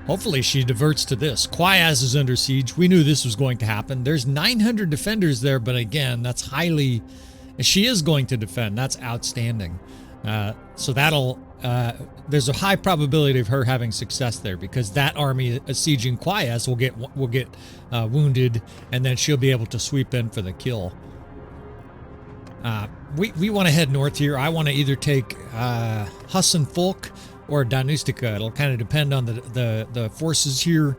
hopefully she diverts to this. Quayaz is under siege. We knew this was going to happen. There's 900 defenders there, but again, that's highly... She is going to defend. That's outstanding. So that'll... there's a high probability of her having success there, because that army sieging Quayaz will get wounded, and then she'll be able to sweep in for the kill. We want to head north here. I want to either take Husn, Fulq, or deadedga. It'll kind of depend on the forces here.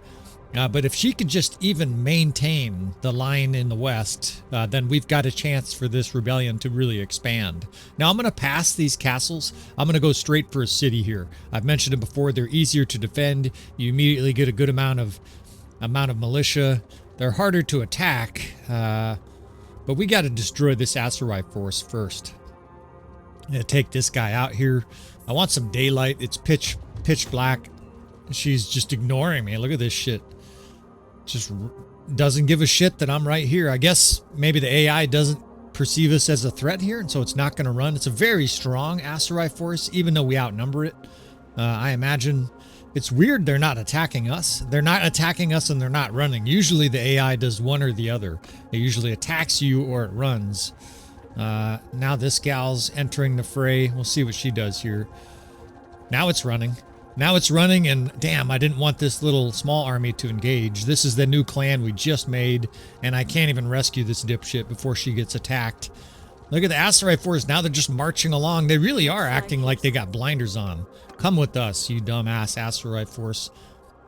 But if she could just even maintain the line in the west, then we've got a chance for this rebellion to really expand. Now I'm going to pass these castles. I'm going to go straight for a city here. I've mentioned it before. They're easier to defend. You immediately get a good amount of militia. They're harder to attack, but we got to destroy this Aserai force first. I'm gonna take this guy out here. I want some daylight. It's pitch black. She's just ignoring me. Look at this shit. Just doesn't give a shit that I'm right here. I guess maybe the AI doesn't perceive us as a threat here, and so it's not going to run. It's a very strong Aserai force, even though we outnumber it. I imagine it's weird they're not attacking us. They're not attacking us and they're not running. Usually the AI does one or the other. It usually attacks you or it runs. Now this gal's entering the fray. We'll see what she does here. Now it's running. Now it's running, and damn, I didn't want this little small army to engage. This is the new clan we just made, and I can't even rescue this dipshit before she gets attacked. Look at the Aserai force. Now they're just marching along. They really are acting like they got blinders on. Come with us, you dumbass Aserai force.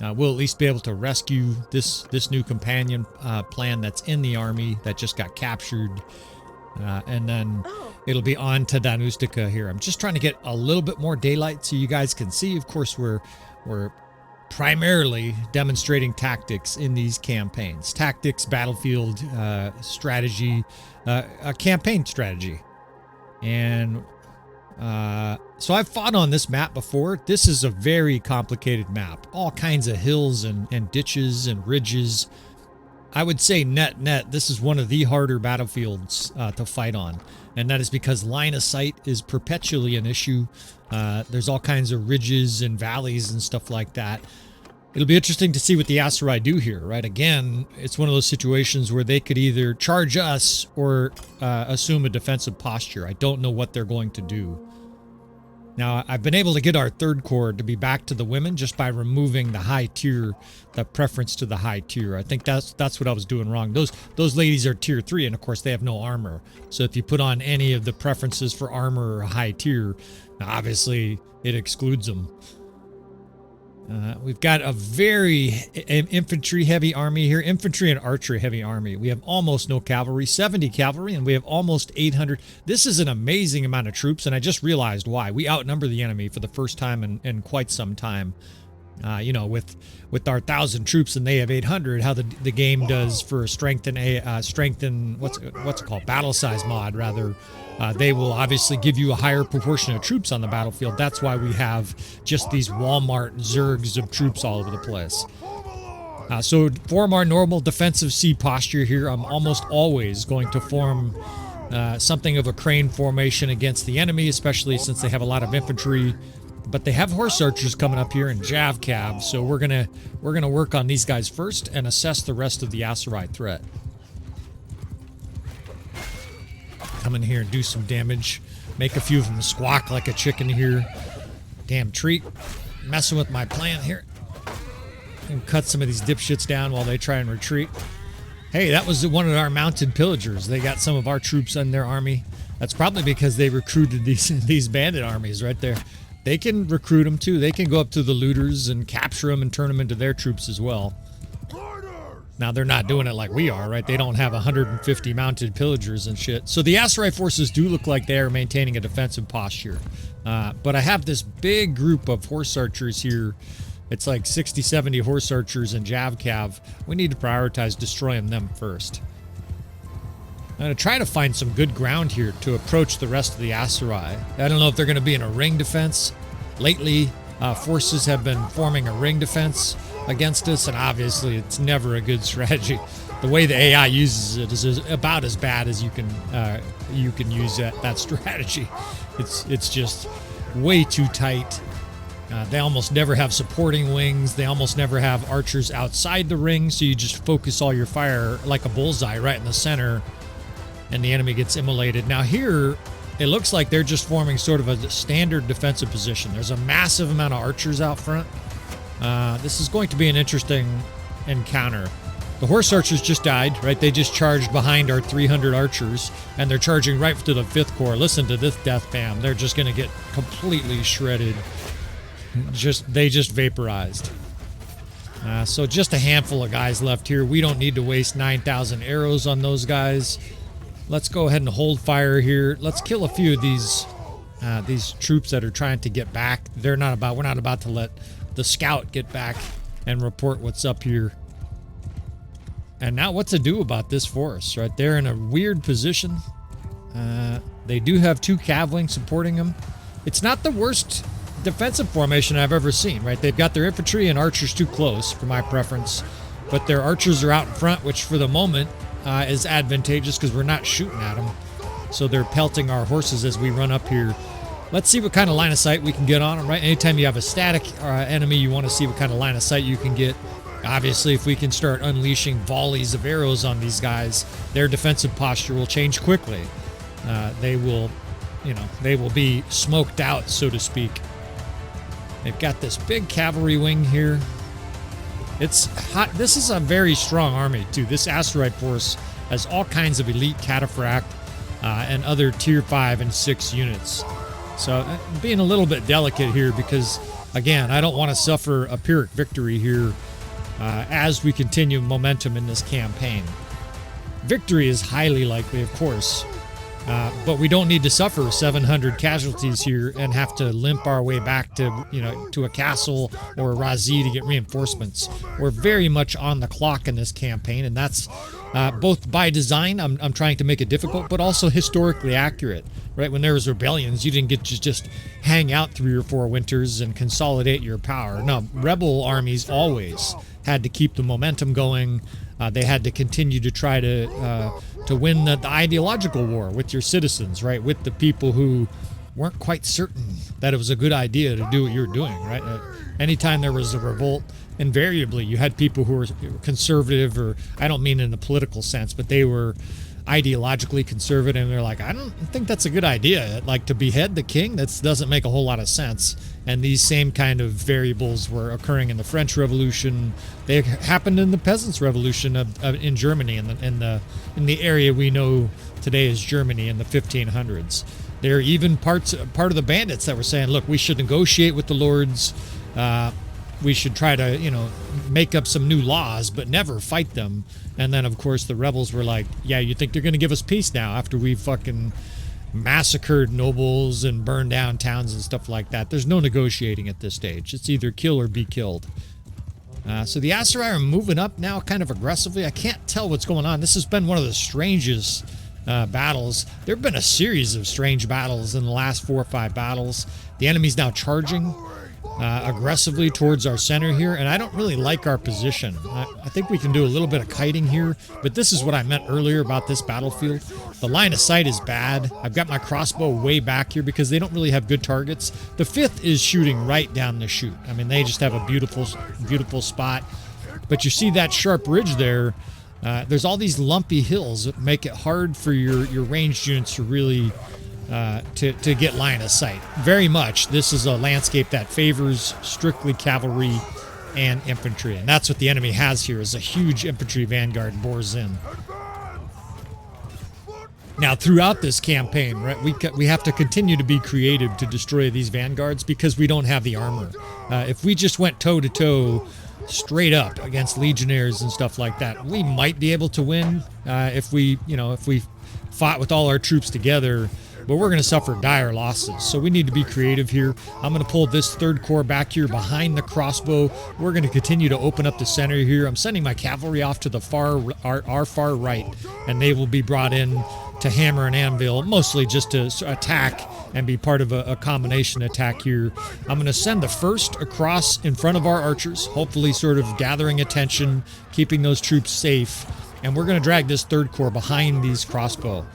We'll at least be able to rescue this new companion plan that's in the army that just got captured. And then it'll be on to deadedga here. I'm just trying to get a little bit more daylight so you guys can see. Of course, we're primarily demonstrating tactics in these campaigns. Tactics, battlefield strategy, a campaign strategy. And so I've fought on this map before. This is a very complicated map. All kinds of hills and ditches and ridges. I would say net, this is one of the harder battlefields to fight on. And that is because line of sight is perpetually an issue. There's all kinds of ridges and valleys and stuff like that. It'll be interesting to see what the Aserai do here, right? Again, it's one of those situations where they could either charge us or assume a defensive posture. I don't know what they're going to do. Now, I've been able to get our third corps to be back to the women just by removing the high tier, the preference to the high tier. I think that's what I was doing wrong. Those ladies are tier 3, and of course they have no armor. So if you put on any of the preferences for armor or high tier, obviously it excludes them. We've got a very infantry-heavy army here. Infantry and archery-heavy army. We have almost no cavalry, 70 cavalry, and we have almost 800. This is an amazing amount of troops, and I just realized why. We outnumber the enemy for the first time in quite some time. You know, with our 1,000 troops and they have 800, how the game does for a strength and what's it called, battle size mod rather. They will obviously give you a higher proportion of troops on the battlefield. That's why we have just these Walmart zergs of troops all over the place. So form our normal defensive C posture here. I'm almost always going to form something of a crane formation against the enemy, especially since they have a lot of infantry. But they have horse archers coming up here and jav cav, so we're gonna work on these guys first and assess the rest of the Aserai threat. Come in here and do some damage. Make a few of them squawk like a chicken here. Damn treat. Messing with my plan here. And cut some of these dipshits down while they try and retreat. Hey, that was one of our mounted pillagers. They got some of our troops in their army. That's probably because they recruited these bandit armies right there. They can recruit them too. They can go up to the looters and capture them and turn them into their troops as well. Now, they're not doing it like we are, right? They don't have 150 mounted pillagers and shit. So the Aserai forces do look like they are maintaining a defensive posture. But I have this big group of horse archers here. It's like 60, 70 horse archers and jav cav. We need to prioritize destroying them first. I'm going to try to find some good ground here to approach the rest of the Aserai. I don't know if they're going to be in a ring defense. Lately, forces have been forming a ring defense against us, and obviously it's never a good strategy. The way the AI uses it is about as bad as you can use that strategy. It's just way too tight. They almost never have supporting wings. They almost never have archers outside the ring, so you just focus all your fire like a bullseye right in the center, and the enemy gets immolated. Now here, it looks like they're just forming sort of a standard defensive position. There's a massive amount of archers out front. This is going to be an interesting encounter. The horse archers just died, right? They just charged behind our 300 archers, and they're charging right to the 5th Corps. Listen to this death fam. They're just going to get completely shredded. They just vaporized. So just a handful of guys left here. We don't need to waste 9,000 arrows on those guys. Let's go ahead and hold fire here. Let's kill a few of these troops that are trying to get back. We're not about to let the scout get back and report what's up here. And now what to do about this force, right? They're in a weird position. They do have 2 cavalry supporting them. It's not the worst defensive formation I've ever seen, right? They've got their infantry and archers too close for my preference, but their archers are out in front, which for the moment is advantageous because we're not shooting at them. So they're pelting our horses as we run up here. Let's see what kind of line of sight we can get on them, right? Anytime you have a static enemy, you want to see what kind of line of sight you can get. Obviously, if we can start unleashing volleys of arrows on these guys, their defensive posture will change quickly. They will be smoked out, so to speak. They've got this big cavalry wing here. It's hot. This is a very strong army, too. This Aserai force has all kinds of elite cataphract and other tier 5 and 6 units. So being a little bit delicate here because, again, I don't want to suffer a Pyrrhic victory here as we continue momentum in this campaign. Victory is highly likely, of course, but we don't need to suffer 700 casualties here and have to limp our way back to a castle or a Razi to get reinforcements. We're very much on the clock in this campaign, and that's both by design, I'm trying to make it difficult, but also historically accurate. Right, when there was rebellions, you didn't get to just hang out 3 or 4 winters and consolidate your power. No, rebel armies always had to keep the momentum going. They had to continue to try to win the ideological war with your citizens, right? With the people who weren't quite certain that it was a good idea to do what you're doing, right? Anytime there was a revolt, invariably you had people who were conservative, or I don't mean in the political sense, but they were ideologically conservative, and they're like, I don't think that's a good idea. Like, to behead the king, that doesn't make a whole lot of sense. And these same kind of variables were occurring in the French Revolution. They happened in the Peasants' Revolution in Germany, in the area we know today as Germany in the 1500s. There are even part of the bandits that were saying, look, we should negotiate with the lords. We should try to, make up some new laws, but never fight them. And then, of course, the rebels were like, yeah, you think they're going to give us peace now after we fucking massacred nobles and burned down towns and stuff like that? There's no negotiating at this stage. It's either kill or be killed. So the Aserai are moving up now kind of aggressively. I can't tell what's going on. This has been one of the strangest battles. There have been a series of strange battles in the last 4 or 5 battles. The enemy's now charging aggressively towards our center here, and I don't really like our position. I think we can do a little bit of kiting here, but this is what I meant earlier about this battlefield. The line of sight is bad. I've got my crossbow way back here because they don't really have good targets. The 5th is shooting right down the chute. I mean, they just have a beautiful, beautiful spot. But you see that sharp ridge there. There's all these lumpy hills that make it hard for your ranged units to really to get line of sight. Very much, this is a landscape that favors strictly cavalry and infantry, and that's what the enemy has here, is a huge infantry vanguard bores in. Now, throughout this campaign, right, we have to continue to be creative to destroy these vanguards because we don't have the armor. If we just went toe-to-toe straight up against legionnaires and stuff like that, we might be able to win if we fought with all our troops together, but we're going to suffer dire losses. So we need to be creative here. I'm going to pull this 3rd Corps back here behind the crossbow. We're going to continue to open up the center here. I'm sending my cavalry off to the our far right, and they will be brought in to hammer and anvil, mostly just to attack and be part of a combination attack here. I'm going to send the 1st across in front of our archers, hopefully sort of gathering attention, keeping those troops safe, and we're going to drag this 3rd Corps behind these crossbow.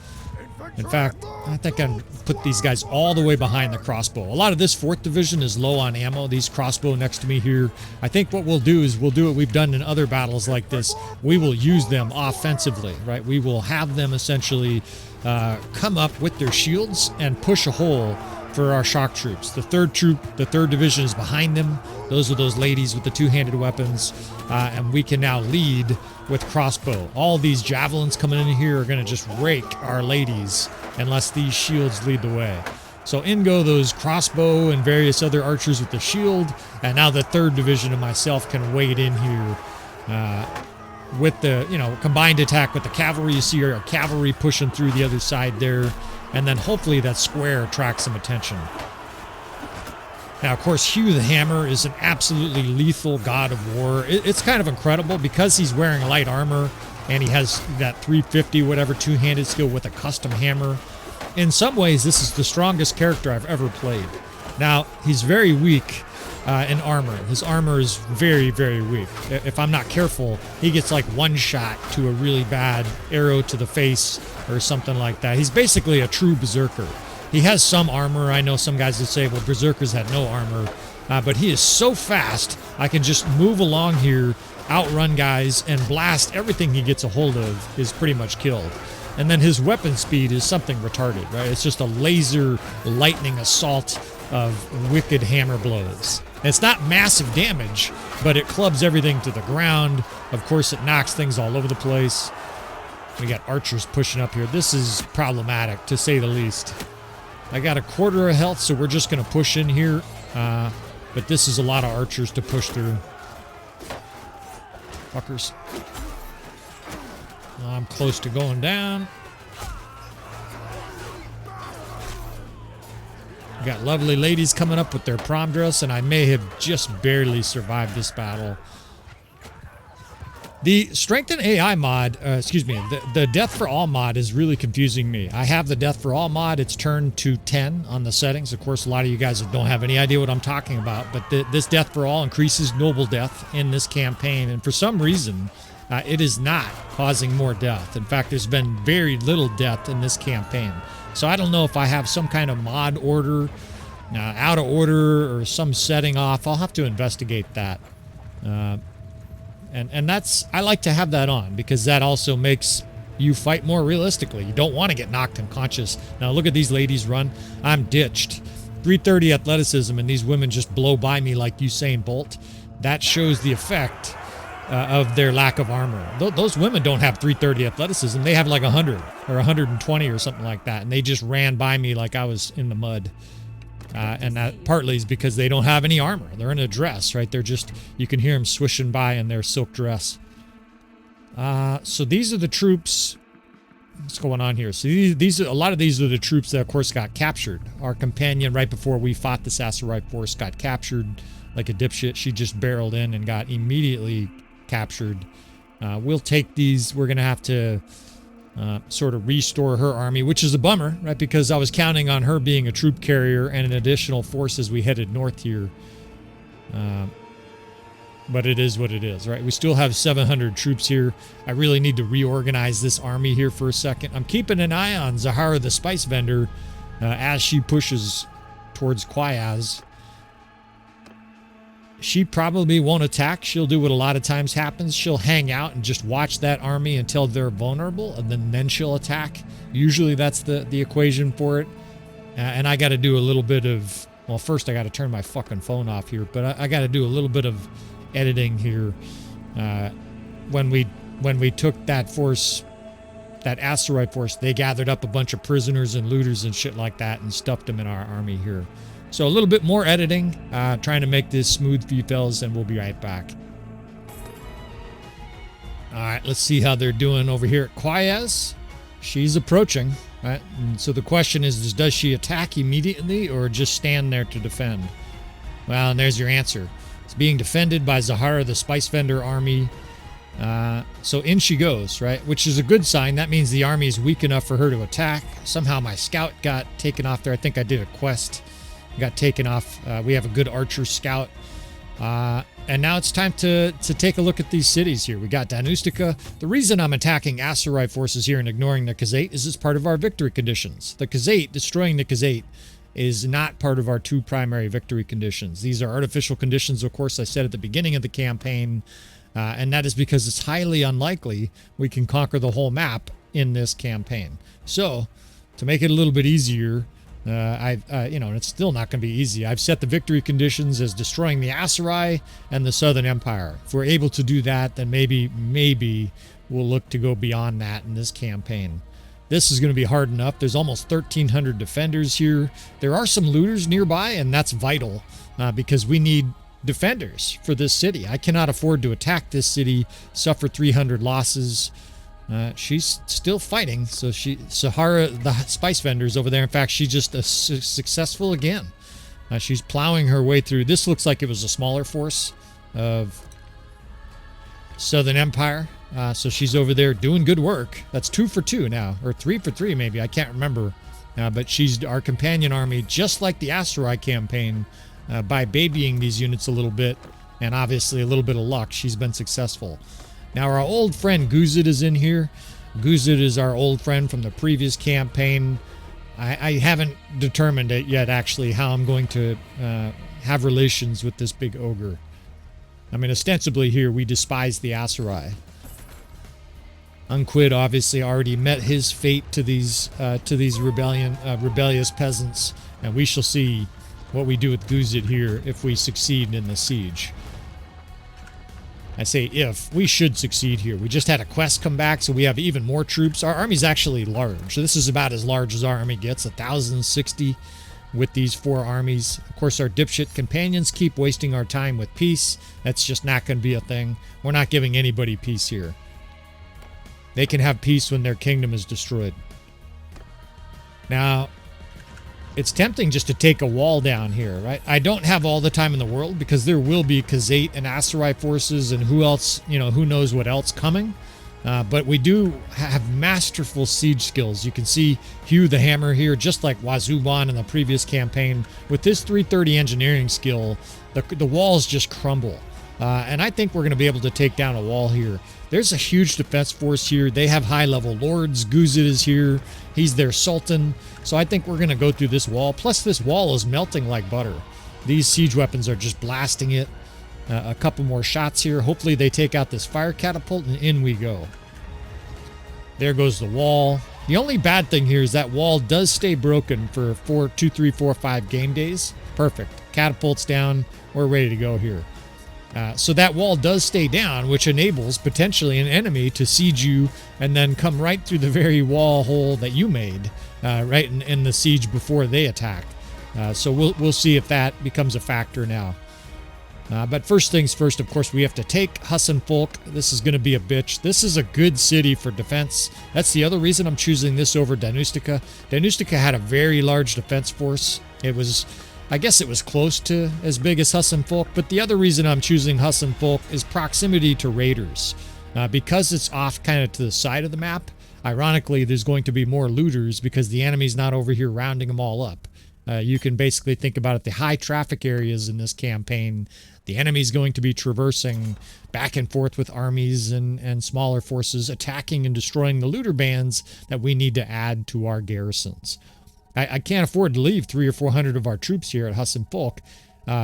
In fact, I think I'm put these guys all the way behind the crossbow. A lot of this 4th Division is low on ammo. These crossbow next to me here. I think what we'll do is we'll do what we've done in other battles like this. We will use them offensively, right? We will have them essentially come up with their shields and push a hole for our shock troops. The 3rd Division is behind them. Those are those ladies with the 2-handed weapons. And we can now lead with crossbow. All these javelins coming in here are going to just rake our ladies unless these shields lead the way. So in go those crossbow and various other archers with the shield, and now the 3rd Division and myself can wade in here with the combined attack with the cavalry. You see our cavalry pushing through the other side there, and then hopefully that square attracts some attention. Now, of course, Hugh the Hammer is an absolutely lethal god of war. It's kind of incredible because he's wearing light armor and he has that 350 whatever 2-handed skill with a custom hammer. in some ways, this is the strongest character I've ever played. Now, he's very weak in armor. His armor is very, very weak. If I'm not careful, he gets like one shot to a really bad arrow to the face or something like that. He's basically a true berserker. He has some armor. I know some guys would say, well, berserkers had no armor. But he is so fast, I can just move along here, outrun guys, and blast everything he gets a hold of is pretty much killed. And then his weapon speed is something retarded, right? It's just a laser lightning assault of wicked hammer blows. And it's not massive damage, but it clubs everything to the ground. Of course, it knocks things all over the place. We got archers pushing up here. This is problematic, to say the least. I got a quarter of health, so we're just going to push in here. But this is a lot of archers to push through. Fuckers. I'm close to going down. We got lovely ladies coming up with their prom dress, and I may have just barely survived this battle. The Strength and AI mod, the Death for All mod is really confusing me. I have the Death for All mod. It's turned to 10 on the settings. Of course, a lot of you guys don't have any idea what I'm talking about, but this Death for All increases noble death in this campaign, and for some reason, it is not causing more death. In fact, there's been very little death in this campaign. So I don't know if I have some kind of mod order, out of order, or some setting off. I'll have to investigate that. And that's, I like to have that on because that also makes you fight more realistically. You don't want to get knocked unconscious. Now look at these ladies run. I'm ditched. 330 athleticism, and these women just blow by me like Usain Bolt. That shows the effect of their lack of armor. Those women don't have 330 athleticism. They have like 100 or 120 or something like that, and they just ran by me like I was in the mud. And that partly is because they don't have any armor. They're in a dress, right? They're just, you can hear them swishing by in their silk dress. So these are the troops. What's going on here? So these are, a lot of these are the troops that, of course, got captured. Our companion, right before we fought this Aserai force, got captured like a dipshit. She just barreled in and got immediately captured. We'll take these. We're going to have to sort of restore her army, which is a bummer, right? Because I was counting on her being a troop carrier and an additional force as we headed north here. But it is what it is, right? We still have 700 troops here. I really need to reorganize this army here for a second. I'm keeping an eye on Zahara the Spice Vendor as she pushes towards Quayaz. She probably won't attack. She'll do what a lot of times happens. She'll hang out and just watch that army until they're vulnerable, and then she'll attack. Usually that's the equation for it. And I got to do a little bit of, well, first I got to turn my fucking phone off here, but I got to do a little bit of editing here. When we took that force, that Aserai force, they gathered up a bunch of prisoners and looters and shit like that and stuffed them in our army here. So a little bit more editing, trying to make this smooth for you fellas, and we'll be right back. All right, let's see how they're doing over here at Quayaz. She's approaching, right? And so the question is, does she attack immediately or just stand there to defend? Well, and there's your answer. It's being defended by Zahara, the Spice Vendor army. So in she goes, right? Which is a good sign. That means the army is weak enough for her to attack. Somehow my scout got taken off there. I think I did a quest. Got taken off. We have a good archer scout. And now it's time to take a look at these cities here. We got Danustica. The reason I'm attacking Aserai forces here and ignoring the Khuzait is it's part of our victory conditions. The Khuzait, destroying the Khuzait, is not part of our two primary victory conditions. These are artificial conditions, of course, I said at the beginning of the campaign. And that is because it's highly unlikely we can conquer the whole map in this campaign. So, to make it a little bit easier, it's still not going to be easy. I've set the victory conditions as destroying the Aserai and the Southern Empire. If we're able to do that, then maybe we'll look to go beyond that in this campaign. This is going to be hard enough. There's almost 1,300 defenders here. There are some looters nearby, and that's vital because we need defenders for this city. I cannot afford to attack this city, suffer 300 losses. She's still fighting, so Zahara, the Spice Vendor's over there. In fact, she's just successful again. She's plowing her way through. This looks like it was a smaller force of Southern Empire. So she's over there doing good work. That's 2 for 2 now, or 3 for 3 maybe. I can't remember. but she's our companion army, just like the Aserai campaign. By babying these units a little bit, and obviously a little bit of luck, she's been successful. Now our old friend Khuzait is in here. Khuzait is our old friend from the previous campaign. I haven't determined it yet, actually, how I'm going to have relations with this big ogre. I mean, ostensibly here, we despise the Aserai. Unquid obviously already met his fate to these rebellious peasants, and we shall see what we do with Khuzait here if we succeed in the siege. I say if. We should succeed here. We just had a quest come back, so we have even more troops. Our army's actually large. So this is about as large as our army gets, 1,060 with these 4 armies. Of course, our dipshit companions keep wasting our time with peace. That's just not going to be a thing. We're not giving anybody peace here. They can have peace when their kingdom is destroyed. Now, it's tempting just to take a wall down here, right? I don't have all the time in the world because there will be Khuzait and Aserai forces and who else, you know, who knows what else coming. But we do have masterful siege skills. You can see Hugh the Hammer here, just like Wazuban in the previous campaign. With this 330 engineering skill, the walls just crumble. And I think we're going to be able to take down a wall here. There's a huge defense force here. They have high-level lords. Khuzait is here. He's their sultan. So I think we're going to go through this wall. Plus, this wall is melting like butter. These siege weapons are just blasting it. A couple more shots here. Hopefully they take out this fire catapult, and in we go. There goes the wall. The only bad thing here is that wall does stay broken for 2, 3, 4, 5 game days. Perfect. Catapults down. We're ready to go here. So that wall does stay down, which enables potentially an enemy to siege you and then come right through the very wall hole that you made, right in the siege before they attack. So we'll see if that becomes a factor now. But first things first, of course, we have to take Husn Fulq. This is going to be a bitch. This is a good city for defense. That's the other reason I'm choosing this over Danustica. Danustica had a very large defense force. I guess it was close to as big as Husn Fulq, but the other reason I'm choosing Husn Fulq is proximity to raiders. Because it's off kind of to the side of the map, ironically, there's going to be more looters because the enemy's not over here rounding them all up. You can basically think about it, the high traffic areas in this campaign, the enemy's going to be traversing back and forth with armies and smaller forces, attacking and destroying the looter bands that we need to add to our garrisons. I can't afford to leave 300 or 400 of our troops here at Husn Fulq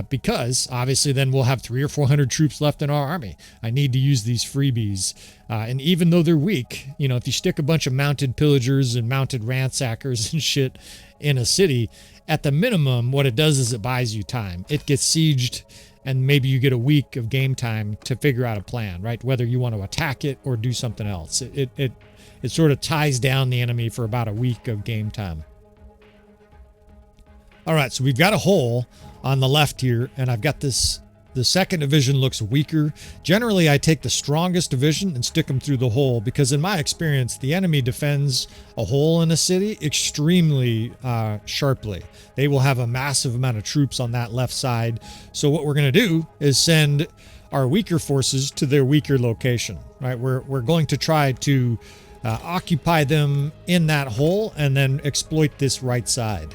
because obviously then we'll have 300 or 400 troops left in our army. I need to use these freebies. And even though they're weak, you know, if you stick a bunch of mounted pillagers and mounted ransackers and shit in a city, at the minimum, what it does is it buys you time. It gets sieged and maybe you get a week of game time to figure out a plan, right? Whether you want to attack it or do something else. It sort of ties down the enemy for about a week of game time. All right, so we've got a hole on the left here, and I've got this. The second division looks weaker. Generally, I take the strongest division and stick them through the hole because in my experience, the enemy defends a hole in a city extremely sharply. They will have a massive amount of troops on that left side. So what we're going to do is send our weaker forces to their weaker location, right? We're going to try to occupy them in that hole and then exploit this right side.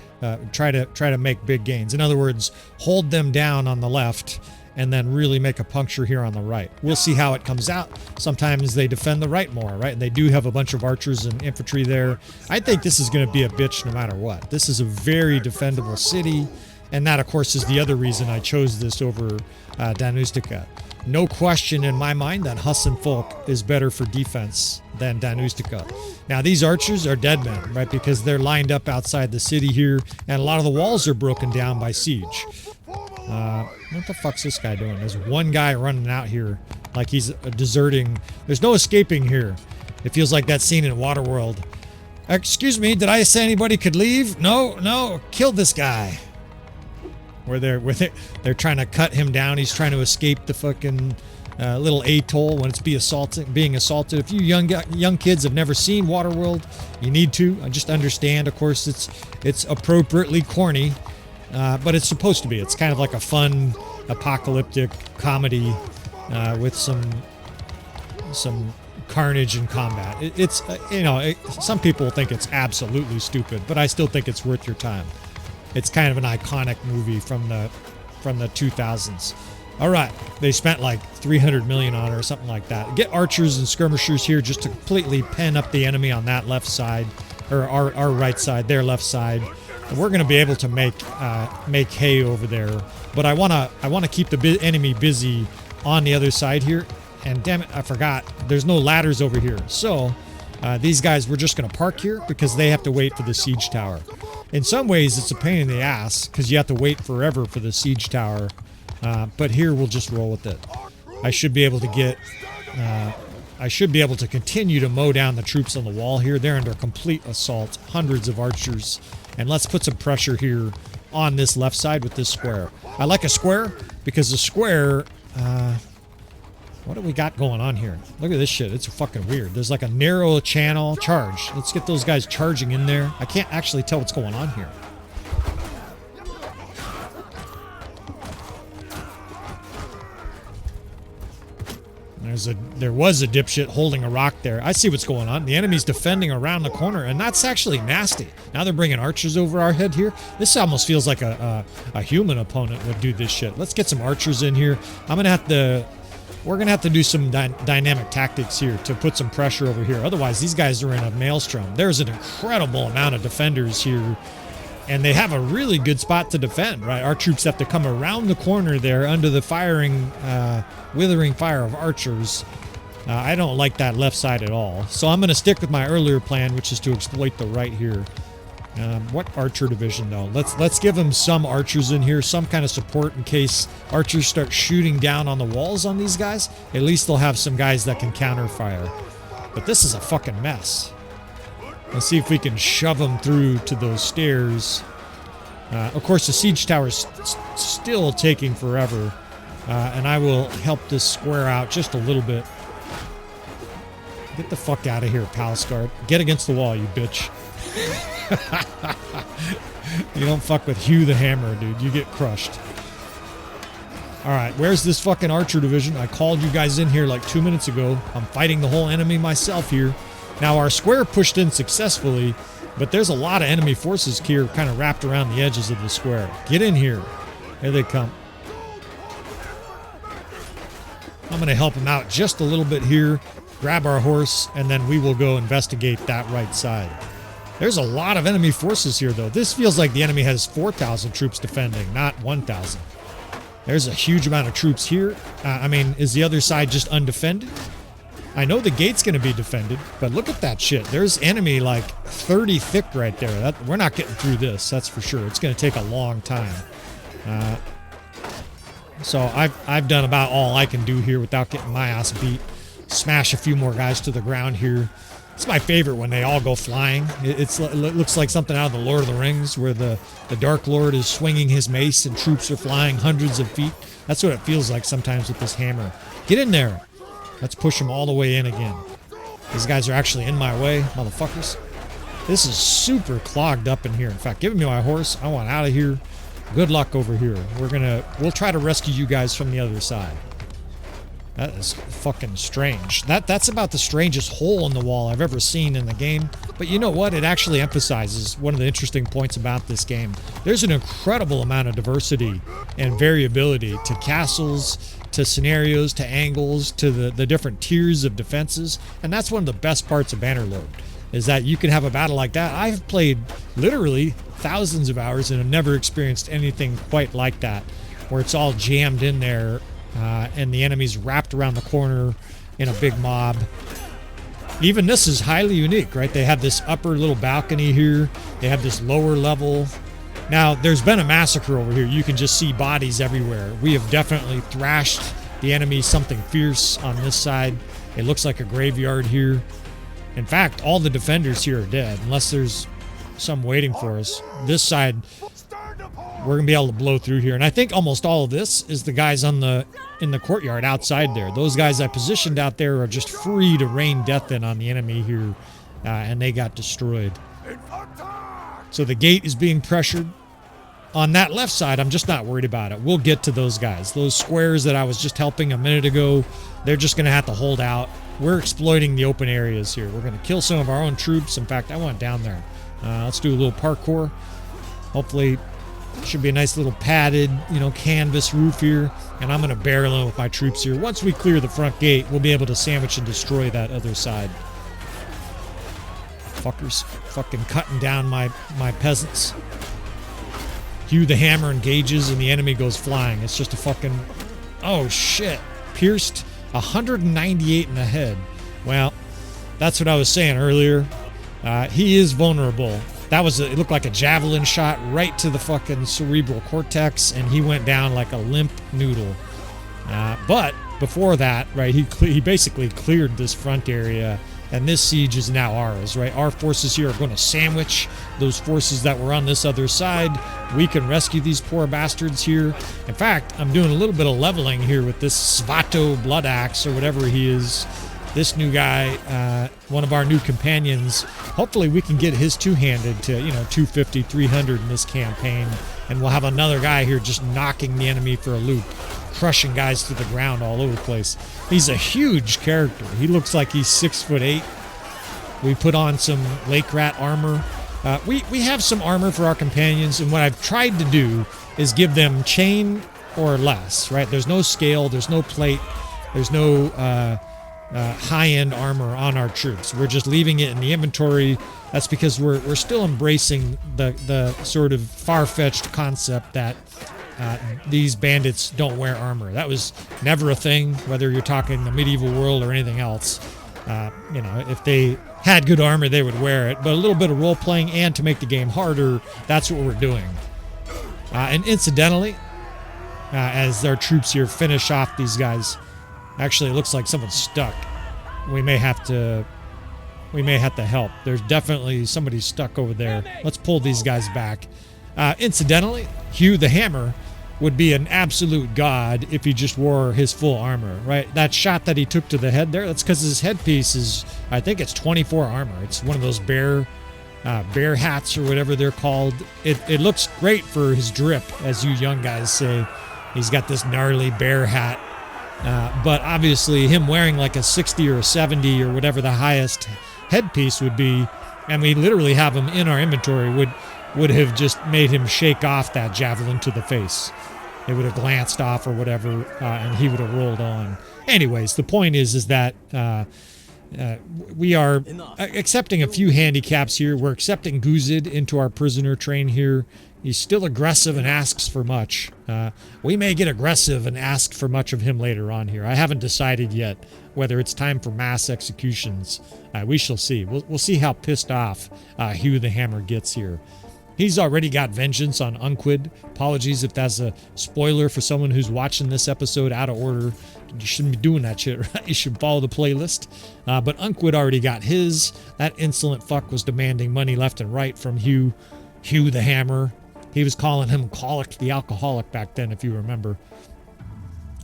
Try to make big gains. In other words, hold them down on the left and then really make a puncture here on the right. We'll see how it comes out. Sometimes they defend the right more, right? And they do have a bunch of archers and infantry there. I think this is going to be a bitch no matter what. This is a very defendable city. And that, of course, is the other reason I chose this over Danustica. No question in my mind that Husn Fulq is better for defense than Danustica. Now, these archers are dead men, right? Because they're lined up outside the city here, and a lot of the walls are broken down by siege. What the fuck's this guy doing? There's one guy running out here like he's deserting. There's no escaping here. It feels like that scene in Waterworld. Excuse me, did I say anybody could leave? No, kill this guy. Where they're trying to cut him down. He's trying to escape the fucking little atoll when it's being assaulted. If you young kids have never seen Waterworld, you need to. I just understand. Of course, it's appropriately corny, but it's supposed to be. It's kind of like a fun apocalyptic comedy with some carnage in combat. It's you know, some people think it's absolutely stupid, but I still think it's worth your time. It's kind of an iconic movie from the 2000s. All right, they spent like 300 million on it or something like that. Get archers and skirmishers here just to completely pen up the enemy on that left side, or our right side, their left side. And we're going to be able to make hay over there. But I want to keep the enemy busy on the other side here. And damn it, I forgot. There's no ladders over here. So these guys, we're just going to park here because they have to wait for the siege tower. In some ways, it's a pain in the ass because you have to wait forever for the siege tower. But here we'll just roll with it. I should be able to get... I should be able to continue to mow down the troops on the wall here. They're under complete assault. Hundreds of archers. And let's put some pressure here on this left side with this square. I like a square because the square... what do we got going on here? Look at this shit. It's fucking weird. There's like a narrow channel charge. Let's get those guys charging in there. I can't actually tell what's going on here. There was a dipshit holding a rock there. I see what's going on. The enemy's defending around the corner, and that's actually nasty. Now they're bringing archers over our head here. This almost feels like a human opponent would do this shit. Let's get some archers in here. We're gonna have to do some dynamic tactics here to put some pressure over here. Otherwise, these guys are in a maelstrom. There's an incredible amount of defenders here, and they have a really good spot to defend, right? Our troops have to come around the corner there under the withering fire of archers. I don't like that left side at all. So I'm going to stick with my earlier plan, which is to exploit the right here. What archer division, though? Let's give them some archers in here, some kind of support in case archers start shooting down on the walls on these guys. At least they'll have some guys that can counter fire. But this is a fucking mess. Let's see if we can shove them through to those stairs. Of course, the siege tower is still taking forever. And I will help this square out just a little bit. Get the fuck out of here, Palsguard. Get against the wall, you bitch. You don't fuck with Hugh the Hammer, dude. You get crushed. Alright, where's this fucking archer division? I called you guys in here like 2 minutes ago. I'm fighting the whole enemy myself here. Now, our square pushed in successfully, but there's a lot of enemy forces here kind of wrapped around the edges of the square. Get in here. Here they come. I'm going to help them out just a little bit here, grab our horse, and then we will go investigate that right side. There's a lot of enemy forces here, though. This feels like the enemy has 4,000 troops defending, not 1,000. There's a huge amount of troops here. I mean, is the other side just undefended? I know the gate's going to be defended, but look at that shit. There's enemy like 30 thick right there. We're not getting through this, that's for sure. It's going to take a long time. So I've done about all I can do here without getting my ass beat. Smash a few more guys to the ground here. It's my favorite when they all go flying. It looks like something out of the Lord of the Rings where the Dark Lord is swinging his mace and troops are flying hundreds of feet. That's what it feels like sometimes with this hammer. Get in there. Let's push them all the way in again. These guys are actually in my way, motherfuckers. This is super clogged up in here. In fact, give me my horse. I want out of here. Good luck over here. We'll try to rescue you guys from the other side. That is fucking strange. That's about the strangest hole in the wall I've ever seen in the game. But you know what? It actually emphasizes one of the interesting points about this game. There's an incredible amount of diversity and variability to castles, to scenarios, to angles, to the different tiers of defenses. And that's one of the best parts of Bannerlord, is that you can have a battle like that. I've played literally thousands of hours and have never experienced anything quite like that, where it's all jammed in there and the enemy's wrapped around the corner in a big mob. Even this is highly unique, right? They have this upper little balcony here. They have this lower level. Now, there's been a massacre over here. You can just see bodies everywhere. We have definitely thrashed the enemy something fierce on this side. It looks like a graveyard here. In fact, all the defenders here are dead, unless there's some waiting for us. This side, we're going to be able to blow through here. And I think almost all of this is the guys in the courtyard outside there. Those guys I positioned out there are just free to rain death in on the enemy here, and they got destroyed. So the gate is being pressured. on that left side, I'm just not worried about it. We'll get to those guys. Those squares that I was just helping a minute ago, they're just going to have to hold out. We're exploiting the open areas here. We're going to kill some of our own troops. In fact, I went down there. Let's do a little parkour. Hopefully, it should be a nice little padded, canvas roof here. And I'm going to barrel in with my troops here. Once we clear the front gate, we'll be able to sandwich and destroy that other side. Fuckers fucking cutting down my peasants. Hugh the hammer engages and the enemy goes flying. It's just a fucking... Oh, shit. Pierced 198 in the head. Well, that's what I was saying earlier. He is vulnerable. It looked like a javelin shot right to the fucking cerebral cortex, and he went down like a limp noodle. But before that, right, he basically cleared this front area, and this siege is now ours, right? Our forces here are going to sandwich those forces that were on this other side. We can rescue these poor bastards here. In fact, I'm doing a little bit of leveling here with this Svato Blood Axe, or whatever he is. This new guy, one of our new companions, hopefully we can get his two-handed to, 250, 300 in this campaign. And we'll have another guy here just knocking the enemy for a loop, crushing guys to the ground all over the place. He's a huge character. He looks like he's 6'8". We put on some lake rat armor. We have some armor for our companions, and what I've tried to do is give them chain or less, right? There's no scale, there's no plate, there's no... high-end armor on our troops. We're just leaving it in the inventory. That's because we're still embracing the sort of far-fetched concept that these bandits don't wear armor. That was never a thing, whether you're talking the medieval world or anything else. If they had good armor, they would wear it. But a little bit of role-playing and to make the game harder, that's what we're doing. And incidentally, as our troops here finish off these guys, actually, it looks like someone's stuck. We may have to help. There's definitely somebody stuck over there. Let's pull these guys back. Incidentally, Hugh the Hammer would be an absolute god if he just wore his full armor, right? That shot that he took to the head there, that's because his headpiece is, I think it's 24 armor. It's one of those bear hats or whatever they're called. It looks great for his drip, as you young guys say. He's got this gnarly bear hat. But obviously him wearing like a 60 or a 70 or whatever the highest headpiece would be, and we literally have him in our inventory, would have just made him shake off that javelin to the face. It would have glanced off or whatever, and he would have rolled on. Anyways, the point is that we are accepting a few handicaps here. We're accepting Khuzait into our prisoner train here. He's still aggressive and asks for much. We may get aggressive and ask for much of him later on here. I haven't decided yet whether it's time for mass executions. We shall see. We'll see how pissed off Hugh the Hammer gets here. He's already got vengeance on Unquid. Apologies if that's a spoiler for someone who's watching this episode out of order. You shouldn't be doing that shit, right? You should follow the playlist. But Unquid already got his. That insolent fuck was demanding money left and right from Hugh the Hammer. He was calling him Colic the Alcoholic back then, if you remember.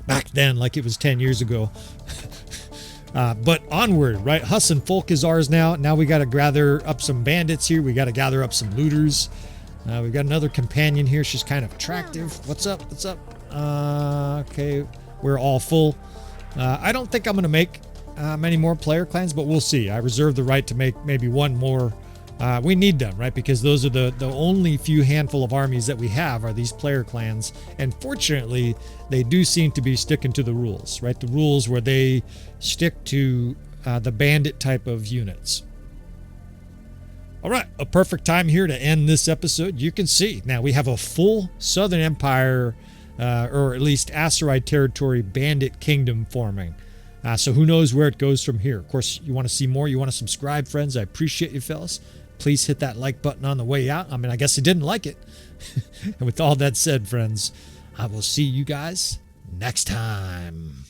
Back then, like it was 10 years ago. But onward, right? Husn Fulq is ours now. Now we got to gather up some bandits here. We got to gather up some looters. We've got another companion here. She's kind of attractive. What's up? What's up? Okay, we're all full. I don't think I'm going to make many more player clans, but we'll see. I reserve the right to make maybe one more. We need them, right? Because those are the only few handful of armies that we have are these player clans. And fortunately, they do seem to be sticking to the rules, right? The rules where they stick to the bandit type of units. All right, a perfect time here to end this episode. You can see now we have a full Southern Empire, or at least Aserai territory bandit kingdom forming. So who knows where it goes from here. Of course, you want to see more. You want to subscribe, friends. I appreciate you, fellas. Please hit that like button on the way out. I mean, I guess you didn't like it. And with all that said, friends, I will see you guys next time.